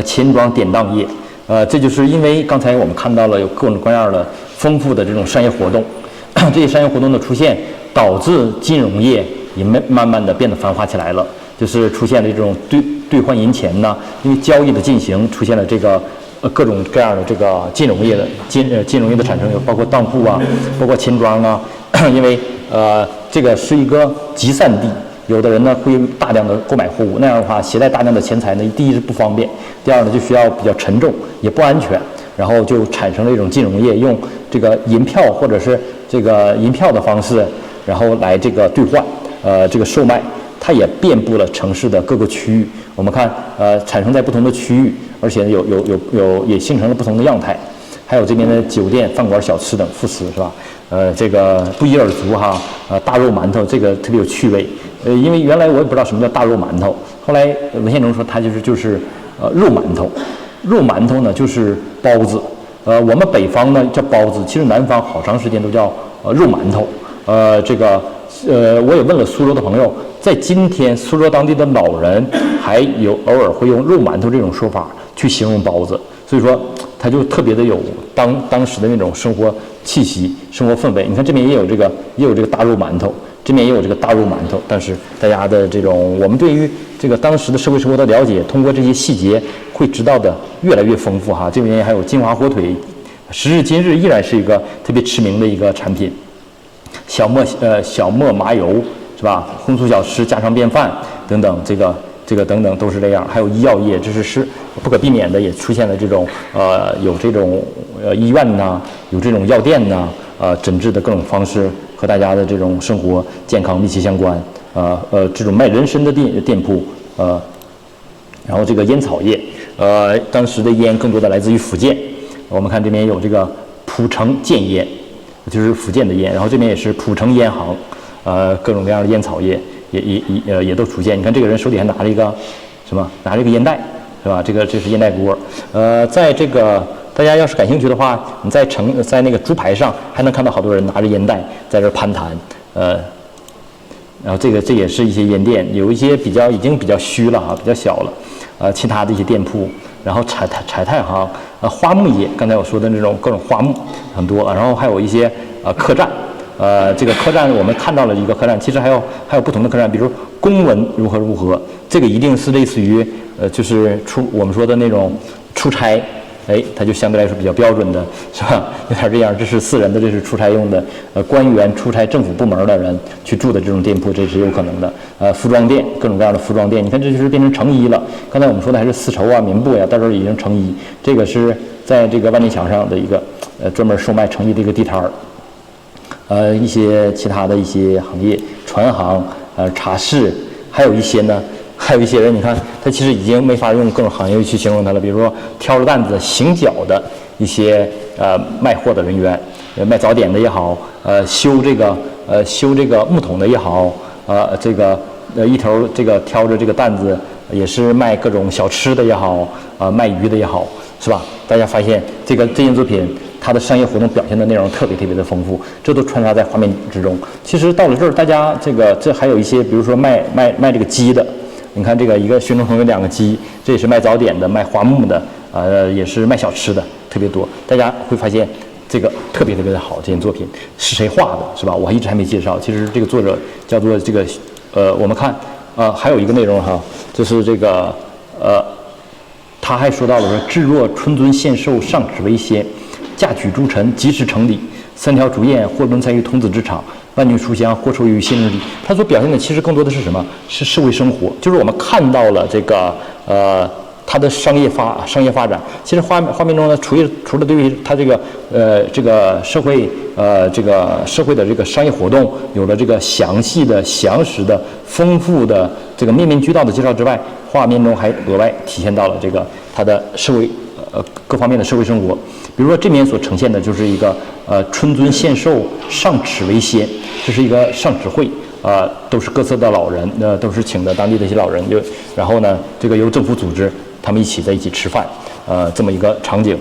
Speaker 1: 钱庄典当业，这就是因为刚才我们看到了有各种各样的丰富的这种商业活动，这些商业活动的出现，导致金融业也慢慢的变得繁华起来了，就是出现了这种兑换银钱呐，因为交易的进行出现了这个各种各样的这个金融业的产生，有包括当铺啊，包括钱庄啊，因为这个是一个集散地，有的人呢会大量的购买货物，那样的话携带大量的钱财呢，第一是不方便，第二呢就需要比较沉重，也不安全，然后就产生了一种金融业，用这个银票或者是这个银票的方式，然后来这个兑换，这个售卖，它也遍布了城市的各个区域。我们看，产生在不同的区域，而且也形成了不同的样态。还有这边的酒店、饭馆、小吃等副食是吧？这个不一而足哈。大肉馒头这个特别有趣味。因为原来我也不知道什么叫大肉馒头，后来文献中说它就是肉馒头。肉馒头呢就是包子。我们北方呢叫包子，其实南方好长时间都叫肉馒头。我也问了苏州的朋友，在今天苏州当地的老人还有偶尔会用肉馒头这种说法去形容包子，所以说它就特别的有当时的那种生活气息、生活氛围。你看这边也有这个大肉馒头，这边也有这个大肉馒头，但是大家的这种我们对于这个当时的社会生活的了解，通过这些细节会知道的越来越丰富哈。这边还有金华火腿，时至今日依然是一个特别驰名的一个产品。小磨麻油是吧？荤素小吃、家常便饭等等，这个等等都是这样。还有医药业，这是不可避免的，也出现了这种有这种医院呐，有这种药店呐，诊治的各种方式和大家的这种生活健康密切相关。这种卖人参的店铺，然后这个烟草业，当时的烟更多的来自于福建。我们看这边有这个蒲城建烟。就是福建的烟，然后这边也是蒲城烟行，各种各样的烟草业也都出现。你看这个人手里还拿着一个什么？拿着一个烟袋，是吧？这是烟袋锅。在这个大家要是感兴趣的话，你在那个猪排上还能看到好多人拿着烟袋在这攀谈。然后这也是一些烟店，有一些已经比较虚了啊，比较小了，其他的一些店铺，然后彩泰行，花木业，刚才我说的那种各种花木很多，然后还有一些客栈，这个客栈我们看到了一个客栈，其实还有不同的客栈，比如公文如何，这个一定是类似于就是我们说的那种出差。它就相对来说比较标准的，是吧？有点这样，这是私人的，这是出差用的，官员出差政府部门的人去住的这种店铺，这是有可能的。服装店，各种各样的服装店，你看这就是变成成衣了。刚才我们说的还是丝绸啊、棉布呀，到时候已经成衣。这个是在这个万年墙上的一个专门售卖成衣的一个地摊儿。一些其他的一些行业，船行、茶室，还有一些人，你看他其实已经没法用各种行业去形容他了。比如说挑着担子行脚的一些卖货的人员，卖早点的也好，修这个木桶的也好，一头这个挑着这个担子也是卖各种小吃的也好，卖鱼的也好，是吧？大家发现这件作品它的商业活动表现的内容特别的丰富，这都穿插在画面之中。其实到了这儿，大家这还有一些，比如说卖这个鸡的。你看这个一个学生同有2个鸡，这也是卖早点的，卖花木的，也是卖小吃的，特别多。大家会发现这个特别的好，这件作品是谁画的，是吧？我一直还没介绍。其实这个作者叫做这个我们看还有一个内容哈，就是这个他还说到了说至若春尊献寿，上齿为先，嫁娶诸臣，及时成礼。3条烛焰，或轮在于童子之场，万卷书香，或授于先人礼。它所表现的其实更多的是什么？是社会生活，就是我们看到了这个它的商业发展。其实画面中呢，除了对于它这个社会社会的这个商业活动有了这个详细的、详实的、丰富的这个面面俱到的介绍之外，画面中还额外体现到了这个它的社会各方面的社会生活。比如说这面所呈现的就是一个春尊献寿，上齿为先，这是一个上齿会，都是各色的老人，都是请的当地的一些老人，然后呢，这个由政府组织，他们在一起吃饭，这么一个场景，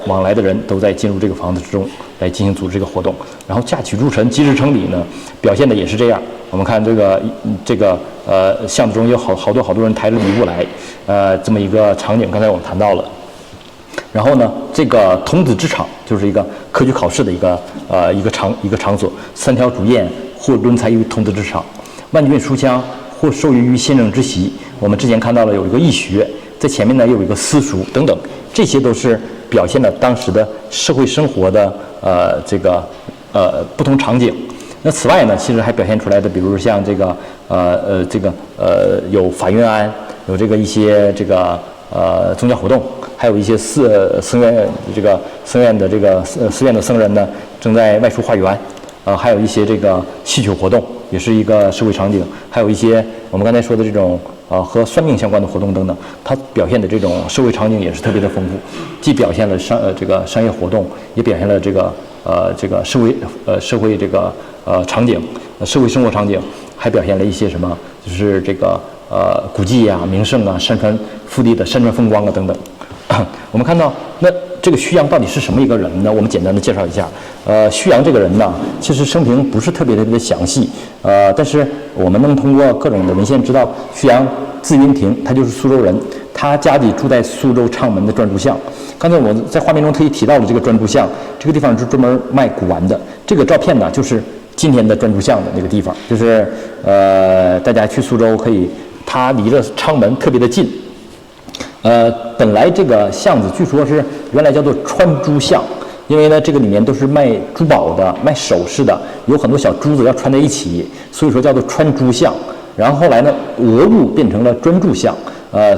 Speaker 1: 往来的人都在进入这个房子之中来进行组织这个活动。然后嫁娶诸臣，及时成礼呢，表现的也是这样。我们看这个巷子中有好多人抬着礼物来，这么一个场景，刚才我们谈到了。然后呢，这个童子之场就是一个科举考试的一个场所，3条烛焰，或轮才于童子之场，万卷书香，或授予先生之席。我们之前看到了有一个义学，在前面呢又有一个私塾等等，这些都是表现了当时的社会生活的不同场景。那此外呢，其实还表现出来的，比如像有法院安，有一些宗教活动。还有一些僧院的僧人呢，正在外出化缘，还有一些戏曲活动，也是一个社会场景，还有一些我们刚才说的这种和算命相关的活动等等，它表现的这种社会场景也是特别的丰富，既表现了商业活动，也表现了社会场景，社会生活场景，还表现了一些什么，就是古迹啊、名胜啊、山川腹地的山川风光啊等等。我们看到，那这个徐阳到底是什么一个人呢？我们简单的介绍一下。徐阳这个人呢，其实生平不是特别的详细，但是我们能通过各种的文献知道，徐阳字云亭，他就是苏州人，他家里住在苏州畅门的专诸巷。刚才我在画面中特意提到了这个专诸巷，这个地方是专门卖古玩的。这个照片呢，就是今天的专诸巷的那个地方，就是大家去苏州可以，它离着昌门特别的近。本来这个巷子据说是原来叫做穿珠巷，因为呢这个里面都是卖珠宝的、卖首饰的，有很多小珠子要穿在一起，所以说叫做穿珠巷。然后后来呢，额入变成了专注巷。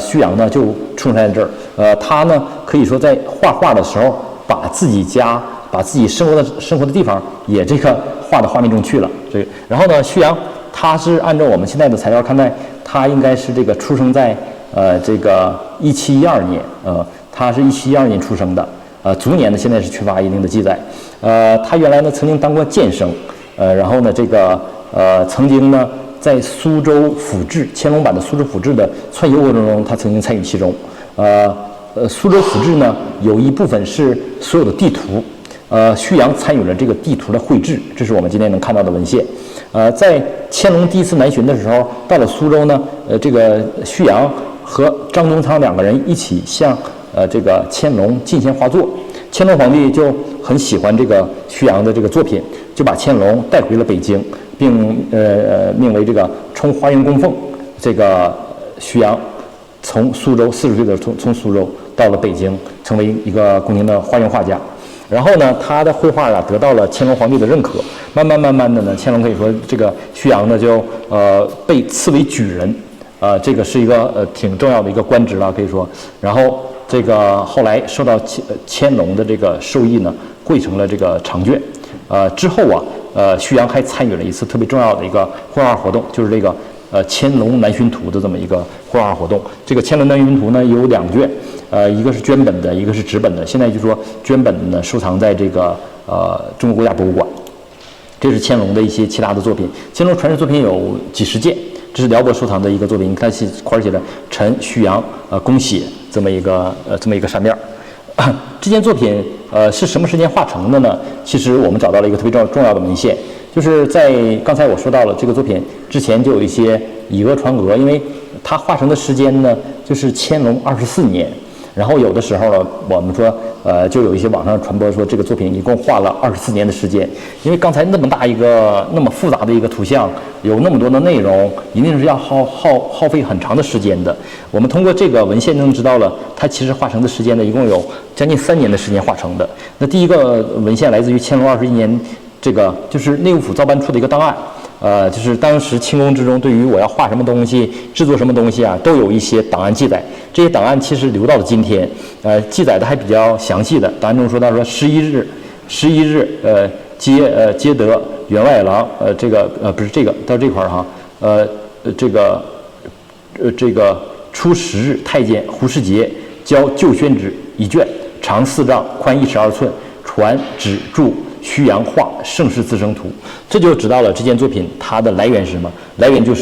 Speaker 1: 徐阳呢就出生在这儿。他呢可以说在画画的时候，把自己家、把自己生活的地方也画到画面中去了。然后呢，徐阳他是按照我们现在的材料看待，他应该是出生在1712年，他是1712年出生的，卒年呢现在是缺乏一定的记载。他原来呢曾经当过监生，然后呢曾经呢在苏州府志乾隆版的苏州府志的篡游过程中，他曾经参与其中。苏州府志呢有一部分是所有的地图，胥阳参与了这个地图的绘制，这是我们今天能看到的文献。在乾隆第一次南巡的时候，到了苏州呢，这个胥阳和张宗昌两个人一起向这个乾隆进献画作。乾隆皇帝就很喜欢这个胥阳的这个作品，就把乾隆带回了北京，并命为这个充花园供奉。这个胥阳从苏州40岁的从苏州到了北京，成为一个宫廷的花园画家。然后呢，他的绘画得到了乾隆皇帝的认可。慢慢的呢，乾隆可以说这个胥阳呢就被赐为举人，这个是一个挺重要的一个官职了，可以说。然后这个后来受到乾隆的这个授意呢，绘成了这个长卷。之后胥阳还参与了一次特别重要的一个绘画活动，就是这个乾隆南巡图的这么一个绘画活动。这个乾隆南巡图呢有2卷，一个是绢本的，一个是纸本的。现在就说绢本的呢收藏在这个中国国家博物馆。这是乾隆的一些其他的作品，乾隆传世作品有几十件，这是辽博收藏的一个作品，你看块写的陈胥阳公写这么一个扇面。这件作品是什么时间画成的呢？其实我们找到了一个特别重要的文献，就是在刚才我说到了这个作品之前就有一些以讹传讹，因为它画成的时间呢就是乾隆24年。然后有的时候呢，我们说，就有一些网上传播说这个作品一共画了24年的时间，因为刚才那么大一个那么复杂的一个图像，有那么多的内容，一定是要耗费很长的时间的。我们通过这个文献能知道了，它其实画成的时间呢，一共有将近3年的时间画成的。那第一个文献来自于乾隆21年，这个就是内务府造办处的一个档案。就是当时清宫之中对于我要画什么东西、制作什么东西都有一些档案记载。这些档案其实留到了今天，记载的还比较详细的。档案中说到说11日，接得员外郎，不是这个到这块哈，这个初10日，太监胡世杰交旧宣纸1卷，长4丈，宽12寸，传纸注胥阳画盛世自生图。这就知道了这件作品它的来源是什么？来源就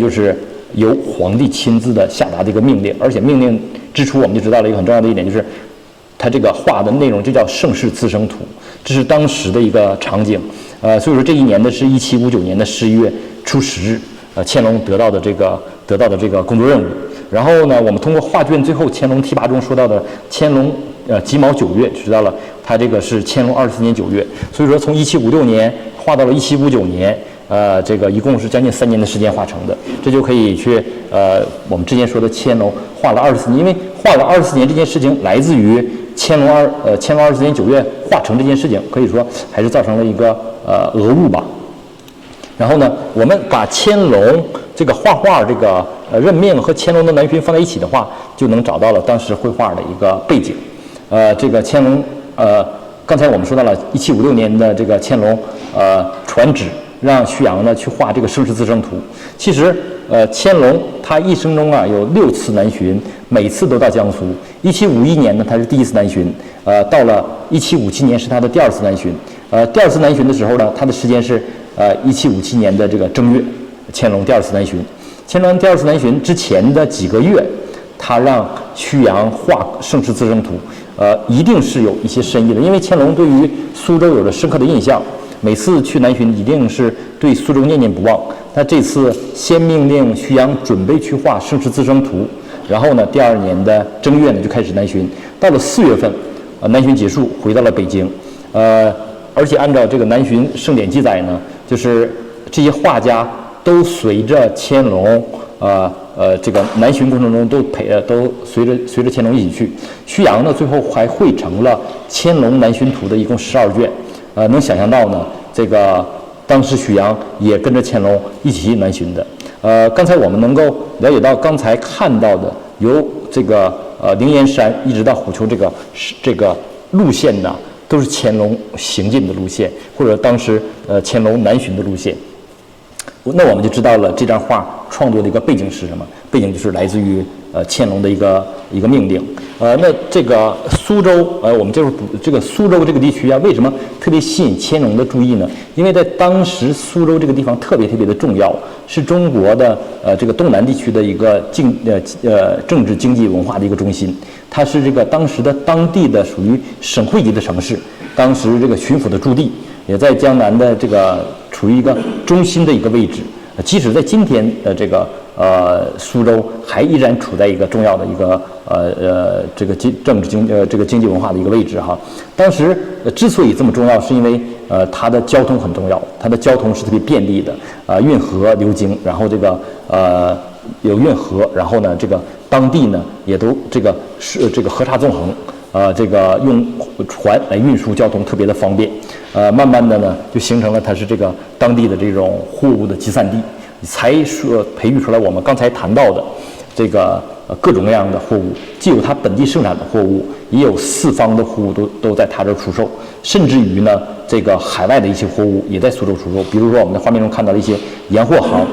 Speaker 1: 是由皇帝亲自的下达的一个命令，而且命令之初我们就知道了一个很重要的一点，就是它这个画的内容就叫盛世自生图，这是当时的一个场景。所以说这一年的是1759年的11月初10日，乾隆得到的这个工作任务。然后呢，我们通过画卷最后乾隆提拔中说到的乾隆己卯9月，知道了它这个是乾隆24年9月。所以说从1756年画到了1759年，这个一共是将近3年的时间画成的。这就可以去我们之前说的乾隆画了24年，因为画了24年这件事情来自于乾隆24年9月画成这件事情，可以说还是造成了一个讹误吧。然后呢，我们把乾隆这个画这个任命和乾隆的南巡放在一起的话，就能找到了当时绘画的一个背景。这个乾隆刚才我们说到了1756年的这个乾隆传旨让胥阳呢去画这个盛世自生图。其实乾隆他一生中有6次南巡，每次都到江苏。1751年呢他是第1次南巡，到了1757年是他的第2次南巡。第2次南巡的时候呢，他的时间是1757年的这个正月，乾隆第2次南巡。乾隆第2次南巡之前的几个月，他让胥阳画盛世自生图，一定是有一些深意的，因为乾隆对于苏州有着深刻的印象，每次去南巡一定是对苏州念念不忘。他这次先命令胥阳准备去画盛世自生图，然后呢，第2年的正月呢就开始南巡，到了4月份，南巡结束，回到了北京，而且按照这个南巡盛典记载呢，就是这些画家都随着乾隆，这个南巡过程中都随着乾隆一起去。胥阳呢，最后还绘成了乾隆南巡图的一共12卷。能想象到呢，这个当时胥阳也跟着乾隆一起南巡的。刚才我们能够了解到，刚才看到的由这个灵岩山一直到虎丘这个路线呢，都是乾隆行进的路线，或者当时乾隆南巡的路线。那我们就知道了这张画创作的一个背景是什么？背景就是来自于乾隆的一个命令。那这个苏州，我们就是这个苏州这个地区为什么特别吸引乾隆的注意呢？因为在当时苏州这个地方特别的重要，是中国的这个东南地区的一个政治经济文化的一个中心。它是这个当时的当地的属于省会级的城市，当时这个巡抚的驻地，也在江南的这个处于一个中心的一个位置。即使在今天的这个苏州，还依然处在一个重要的一个这个政治这个经济文化的一个位置哈。当时之所以这么重要，是因为它的交通很重要，它的交通是特别便利的运河流经，然后这个有运河，然后呢这个当地呢也都这个河岔纵横，这个用船来运输交通特别的方便，慢慢的呢就形成了它是这个当地的这种货物的集散地，才培育出来我们刚才谈到的这个各种各样的货物，既有它本地生产的货物，也有四方的货物都在它这儿出售，甚至于呢这个海外的一些货物也在苏州出售，比如说我们在画面中看到的一些洋货行，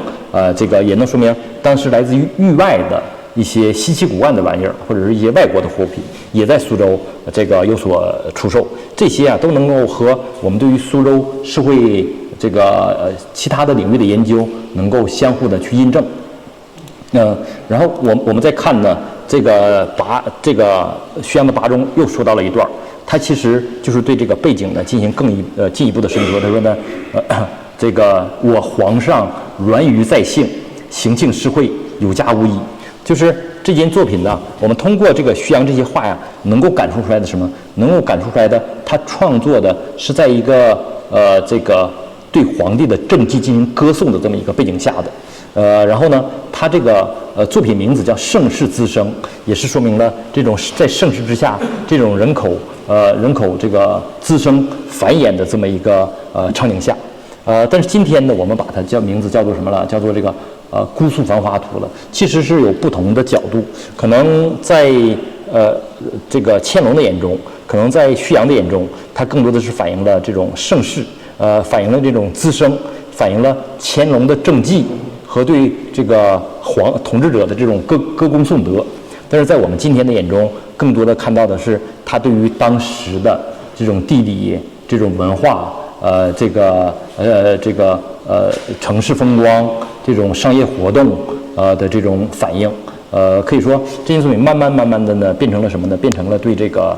Speaker 1: 这个也能说明当时来自于域外的一些稀奇古怪的玩意儿，或者是一些外国的货品，也在苏州这个有所出售。这些啊都能够和我们对于苏州社会这个其他的领域的研究能够相互的去印证。然后我们再看呢，这个徐阳的跋中又说到了一段，他其实就是对这个背景呢进行进一步的深说。他说呢，这个我皇上鸾舆在幸，行庆诗会，有加无疑。就是这件作品呢，我们通过这个徐阳这些话呀，能够感受出来的什么？能够感受出来的，他创作的是在一个这个对皇帝的政绩进行歌颂的这么一个背景下的。然后呢，他这个作品名字叫《盛世滋生》，也是说明了这种在盛世之下，这种人口这个滋生繁衍的这么一个场景下。但是今天呢，我们把它名字叫做什么了？叫做这个姑苏繁华图了。其实是有不同的角度，可能在这个乾隆的眼中，可能在徐阳的眼中，它更多的是反映了这种盛世，反映了这种滋生，反映了乾隆的政绩和对这个统治者的这种歌功颂德。但是在我们今天的眼中，更多的看到的是他对于当时的这种地理、这种文化。这个城市风光，这种商业活动的这种反应，可以说这件作品慢慢的呢变成了什么呢？变成了对这个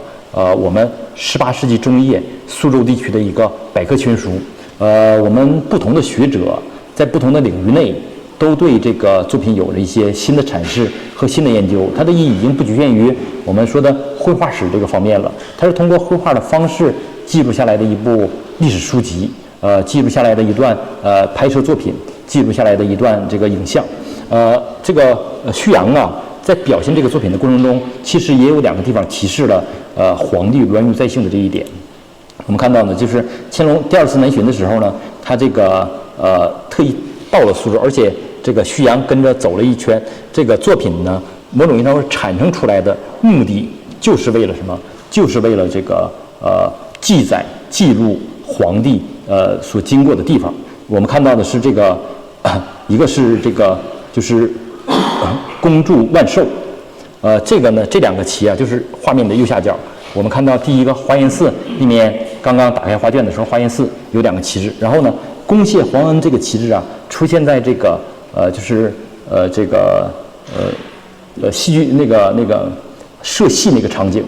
Speaker 1: 我们18世纪中叶苏州地区的一个百科全书。我们不同的学者在不同的领域内都对这个作品有了一些新的阐释和新的研究。它的意义已经不局限于我们说的绘画史这个方面了，它是通过绘画的方式记录下来的一部历史书籍，记录下来的一段拍摄作品，记录下来的一段这个影像。这个徐阳啊，在表现这个作品的过程中，其实也有两个地方提示了皇帝鸾舆在幸的这一点。我们看到呢，就是乾隆第二次南巡的时候呢，他这个特意到了苏州，而且这个徐阳跟着走了一圈。这个作品呢，某种意义上产生出来的目的就是为了什么？就是为了这个记录皇帝所经过的地方。我们看到的是这个一个是这个就是恭祝万寿，这个呢这两个旗啊，就是画面的右下角。我们看到第一个华严寺里面刚刚打开画卷的时候，华严寺有两个旗帜，然后呢恭谢皇恩这个旗帜啊出现在这个戏剧那个社戏那个场景。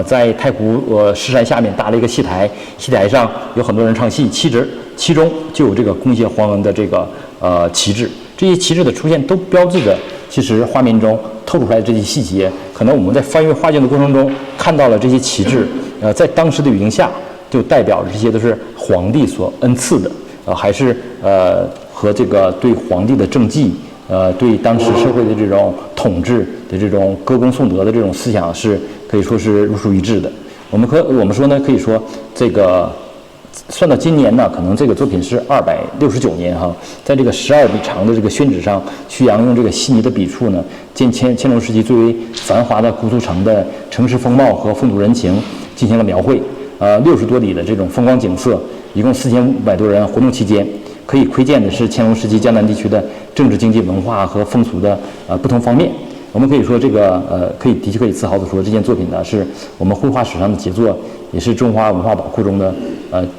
Speaker 1: 在太湖石山下面搭了一个戏台，戏台上有很多人唱戏，其中就有这个恭谢皇恩的这个旗帜。这些旗帜的出现都标志着，其实画面中透出来的这些细节，可能我们在翻阅画卷的过程中看到了这些旗帜，在当时的语境下，就代表着这些都是皇帝所恩赐的，还是和这个对皇帝的政绩。对当时社会的这种统治的这种歌功颂德的这种思想是可以说是如出一致的。我们说呢，可以说这个算到今年呢，可能这个作品是269年哈，在这个12笔长的这个宣纸上，徐阳用这个细腻的笔触呢，见乾隆时期最为繁华的姑苏城的城市风貌和风土人情进行了描绘。60多里的这种风光景色，一共4500多人活动期间。可以窥见的是乾隆时期江南地区的政治、经济、文化和风俗的不同方面。我们可以说，这个的确可以自豪地说，这件作品呢是我们绘画史上的杰作，也是中华文化宝库中的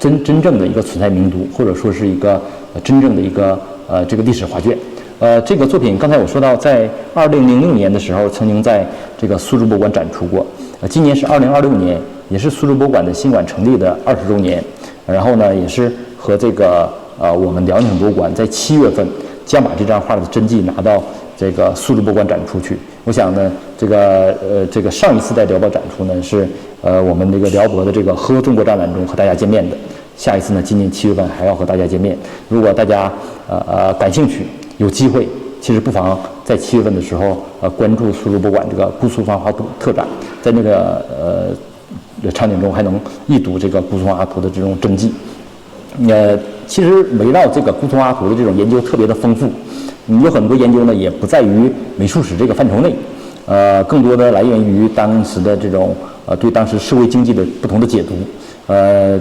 Speaker 1: 真正的一个存在名读，或者说是一个真正的一个这个历史画卷。这个作品刚才我说到，在2006年的时候曾经在这个苏州博物馆展出过。今年是2026年，也是苏州博物馆的新馆成立的20周年。然后呢，也是和这个我们辽宁省博物馆在7月份将把这张画的真迹拿到这个苏州博物馆展出去。我想呢，这个上一次在辽博展出呢是我们这个辽博的这个和中国展览中和大家见面的。下一次呢，今年7月份还要和大家见面。如果大家感兴趣，有机会，其实不妨在7月份的时候关注苏州博物馆这个姑苏芳华图特展，在那个场景中还能一睹这个姑苏芳华图的这种真迹。其实围绕这个姑苏芳华图的这种研究特别的丰富，有很多研究呢也不在于美术史这个范畴内，更多的来源于当时的这种对当时社会经济的不同的解读。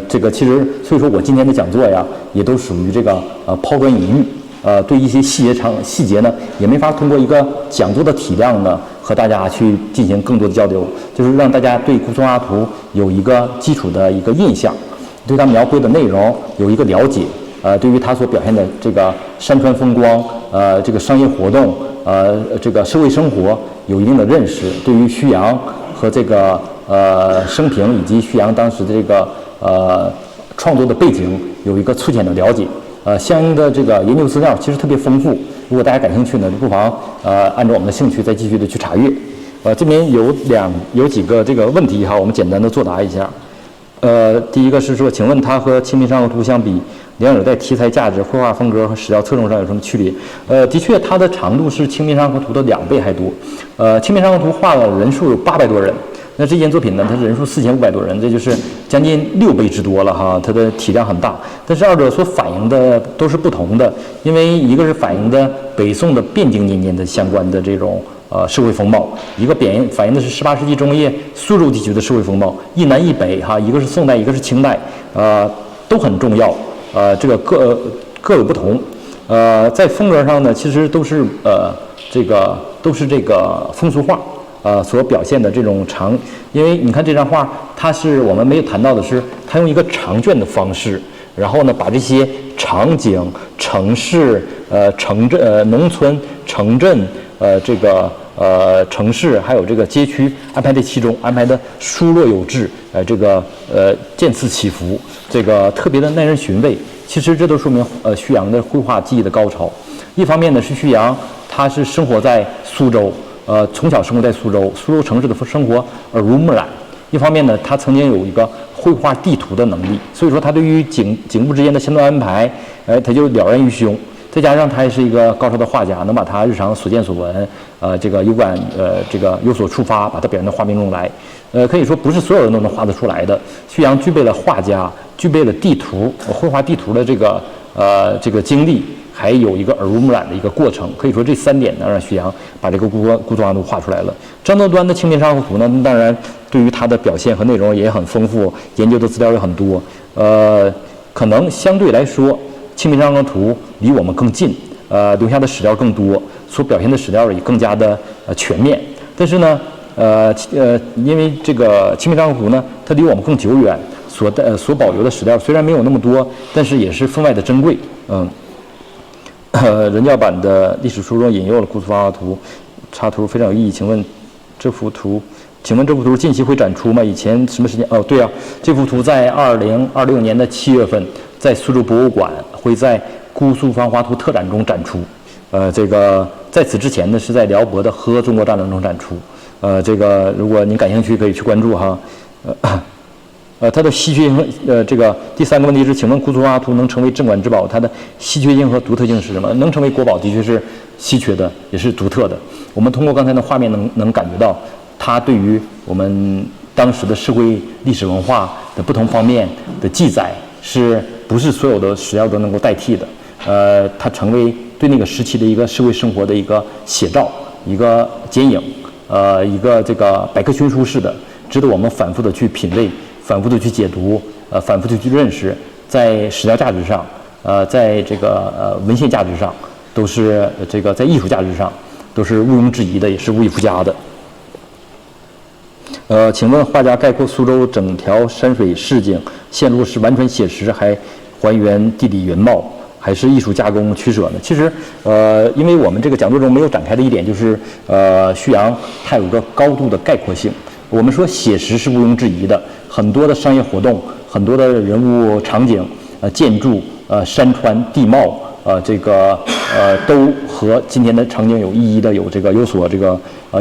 Speaker 1: 这个其实所以说我今天的讲座呀，也都属于这个抛砖引玉。对一些细节呢，也没法通过一个讲座的体量呢，和大家去进行更多的交流，就是让大家对姑苏芳华图有一个基础的一个印象，对它描绘的内容有一个了解，对于它所表现的这个山川风光，这个商业活动，这个社会生活有一定的认识，对于徐阳和这个生平以及徐阳当时的这个创作的背景有一个粗浅的了解。相应的这个研究资料其实特别丰富，如果大家感兴趣呢，就不妨按照我们的兴趣再继续的去查阅。这边有几个这个问题哈，我们简单的作答一下。第一个是说，请问它和《清明上河图》相比，两者在题材价值、绘画风格和史料侧重上有什么区别？的确，它的长度是《清明上河图》的2倍还多。《清明上河图》画的人数有800多人。那这件作品呢，它人数4500多人，这就是将近6倍之多了哈，它的体量很大。但是二者所反映的都是不同的，因为一个是反映的北宋的汴京年间的相关的这种社会风貌，一个反映的是18世纪中叶苏州地区的社会风貌，一南一北哈，一个是宋代，一个是清代，都很重要，这个各有不同。在风格上呢，其实都是这个风俗画。所表现的这种因为你看这张画，它是我们没有谈到的是，它用一个长卷的方式，然后呢把这些场景、城市、城镇、农村、城镇、城市还有这个街区安排在其中，安排的疏落有致，渐次起伏，这个特别的耐人寻味。其实这都说明徐阳的绘画技艺的高潮。一方面呢是徐阳他是生活在苏州。从小生活在苏州城市的生活耳濡目染。一方面呢，他曾经有一个绘画地图的能力，所以说他对于景物之间的线段安排，他就了然于胸。再加上他也是一个高超的画家，能把他日常所见所闻，有所触发，把它表现到画面中来。可以说不是所有人都能画得出来的。徐阳具备了画家，具备了地图绘画地图的这个经历。还有一个耳濡目染的一个过程，可以说这3点呢，让徐阳把这个姑苏芳华图画出来了。张择端的《清明上河图》呢，当然对于他的表现和内容也很丰富，研究的资料也很多。可能相对来说，《清明上河图》离我们更近，留下的史料更多，所表现的史料也更加的全面。但是呢，因为这个《清明上河图》呢，它离我们更久远，所保留的史料虽然没有那么多，但是也是分外的珍贵。人教版的历史书中引用了姑苏芳华图，插图非常有意义。请问这幅图近期会展出吗？以前什么时间？对啊，这幅图在2026年的7月份，在苏州博物馆会在姑苏芳华图特展中展出。在此之前呢，是在辽博的和中国展览中展出。如果您感兴趣，可以去关注哈。它的稀缺性第3个问题是，请问姑苏芳华图能成为镇馆之宝，它的稀缺性和独特性是什么？能成为国宝的确是稀缺的，也是独特的。我们通过刚才的画面能感觉到，它对于我们当时的社会历史文化的不同方面的记载，是不是所有的史料都能够代替的？它成为对那个时期的一个社会生活的一个写照，一个剪影，一个百科全书式的，值得我们反复的去品味。反复的去解读，反复的去认识，在史料价值上，在文献价值上，都是在艺术价值上，都是毋庸置疑的，也是无以复加的。请问画家概括苏州整条山水市景线路是完全写实，还还原地理原貌，还是艺术加工取舍呢？其实，因为我们这个讲座中没有展开的一点就是，徐阳他有个高度的概括性。我们说写实是毋庸置疑的，很多的商业活动，很多的人物场景，建筑，山川地貌，都和今天的场景有一一的有所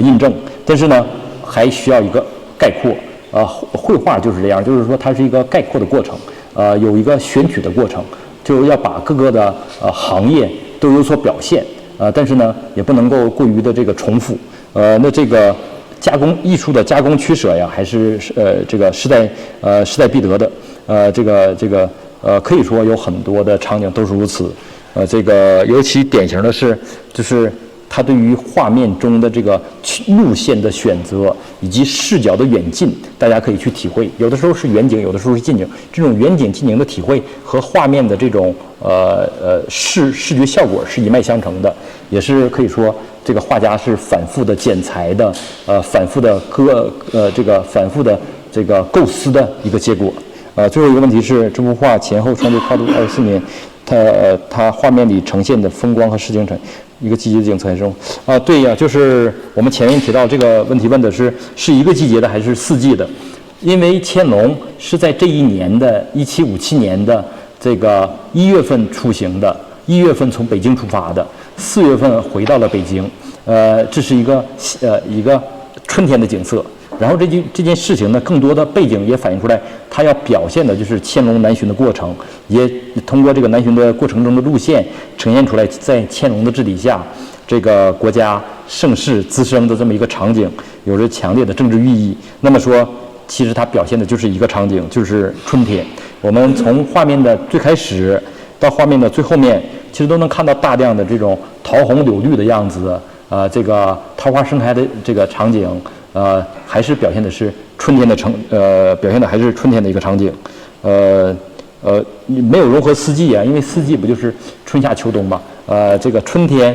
Speaker 1: 印证。但是呢，还需要一个概括。绘画就是这样，就是说它是一个概括的过程，有一个选取的过程，就是要把各个的行业都有所表现，但是呢也不能够过于的重复。那这个艺术的加工取舍呀，还是势在必得的。可以说有很多的场景都是如此。尤其典型的是，就是它对于画面中的路线的选择以及视角的远近，大家可以去体会。有的时候是远景，有的时候是近景。这种远景近景的体会和画面的视觉效果是一脉相承的，也是可以说这个画家是反复的剪裁的，反复的构思的一个结果。最后一个问题是，这幅画前后创作跨度24年，它画面里呈现的风光和实景产一个季节的景色还是对呀，就是我们前面提到这个问题问的是一个季节的还是4季的？因为乾隆是在这一年的1757年的1月份出行的，1月份从北京出发的，4月份回到了北京，这是一个春天的景色。然后这件事情呢，更多的背景也反映出来，它要表现的就是乾隆南巡的过程，也通过这个南巡的过程中的路线呈现出来，在乾隆的治理下，这个国家盛世滋生的这么一个场景，有着强烈的政治寓意。那么说，其实它表现的就是一个场景，就是春天。我们从画面的最开始到画面的最后面，其实都能看到大量的这种桃红柳绿的样子，桃花盛开的这个场景。还是表现的是春天的表现的还是春天的一个场景，没有融合四季啊，因为四季不就是春夏秋冬嘛？春天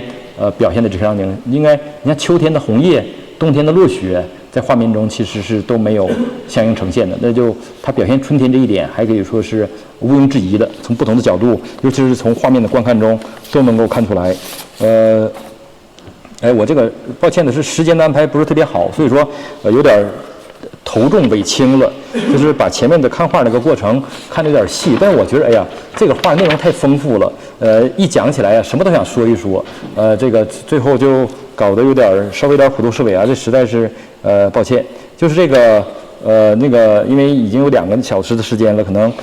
Speaker 1: 表现的这个场景，应该你看秋天的红叶，冬天的落雪，在画面中其实是都没有相应呈现的，那就它表现春天这一点，还可以说是毋庸置疑的，从不同的角度，尤其是从画面的观看中都能够看出来，我抱歉的是时间的安排不是特别好，所以说有点头重尾轻了，就是把前面的看画那个过程看得有点细，但是我觉得这个画内容太丰富了，一讲起来什么都想说一说，最后就搞得稍微有点虎头蛇尾啊，这实在是抱歉。就是因为已经有2个小时的时间了，可能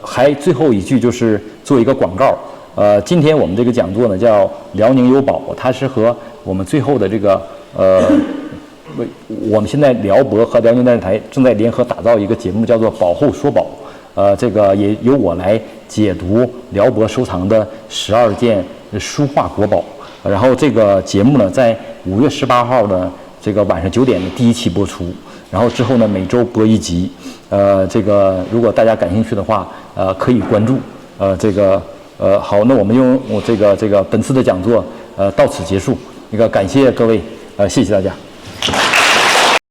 Speaker 1: 还最后一句就是做一个广告。今天我们这个讲座呢叫辽宁有宝，它是和我们最后的我们现在辽博和辽宁电视台正在联合打造一个节目，叫做宝后说宝。也由我来解读辽博收藏的12件书画国宝。然后这个节目呢，在5月18号的晚上9点的第1期播出。然后之后呢，每周播1集。如果大家感兴趣的话，可以关注。好，那我们用本次的讲座到此结束。感谢各位，谢谢大家。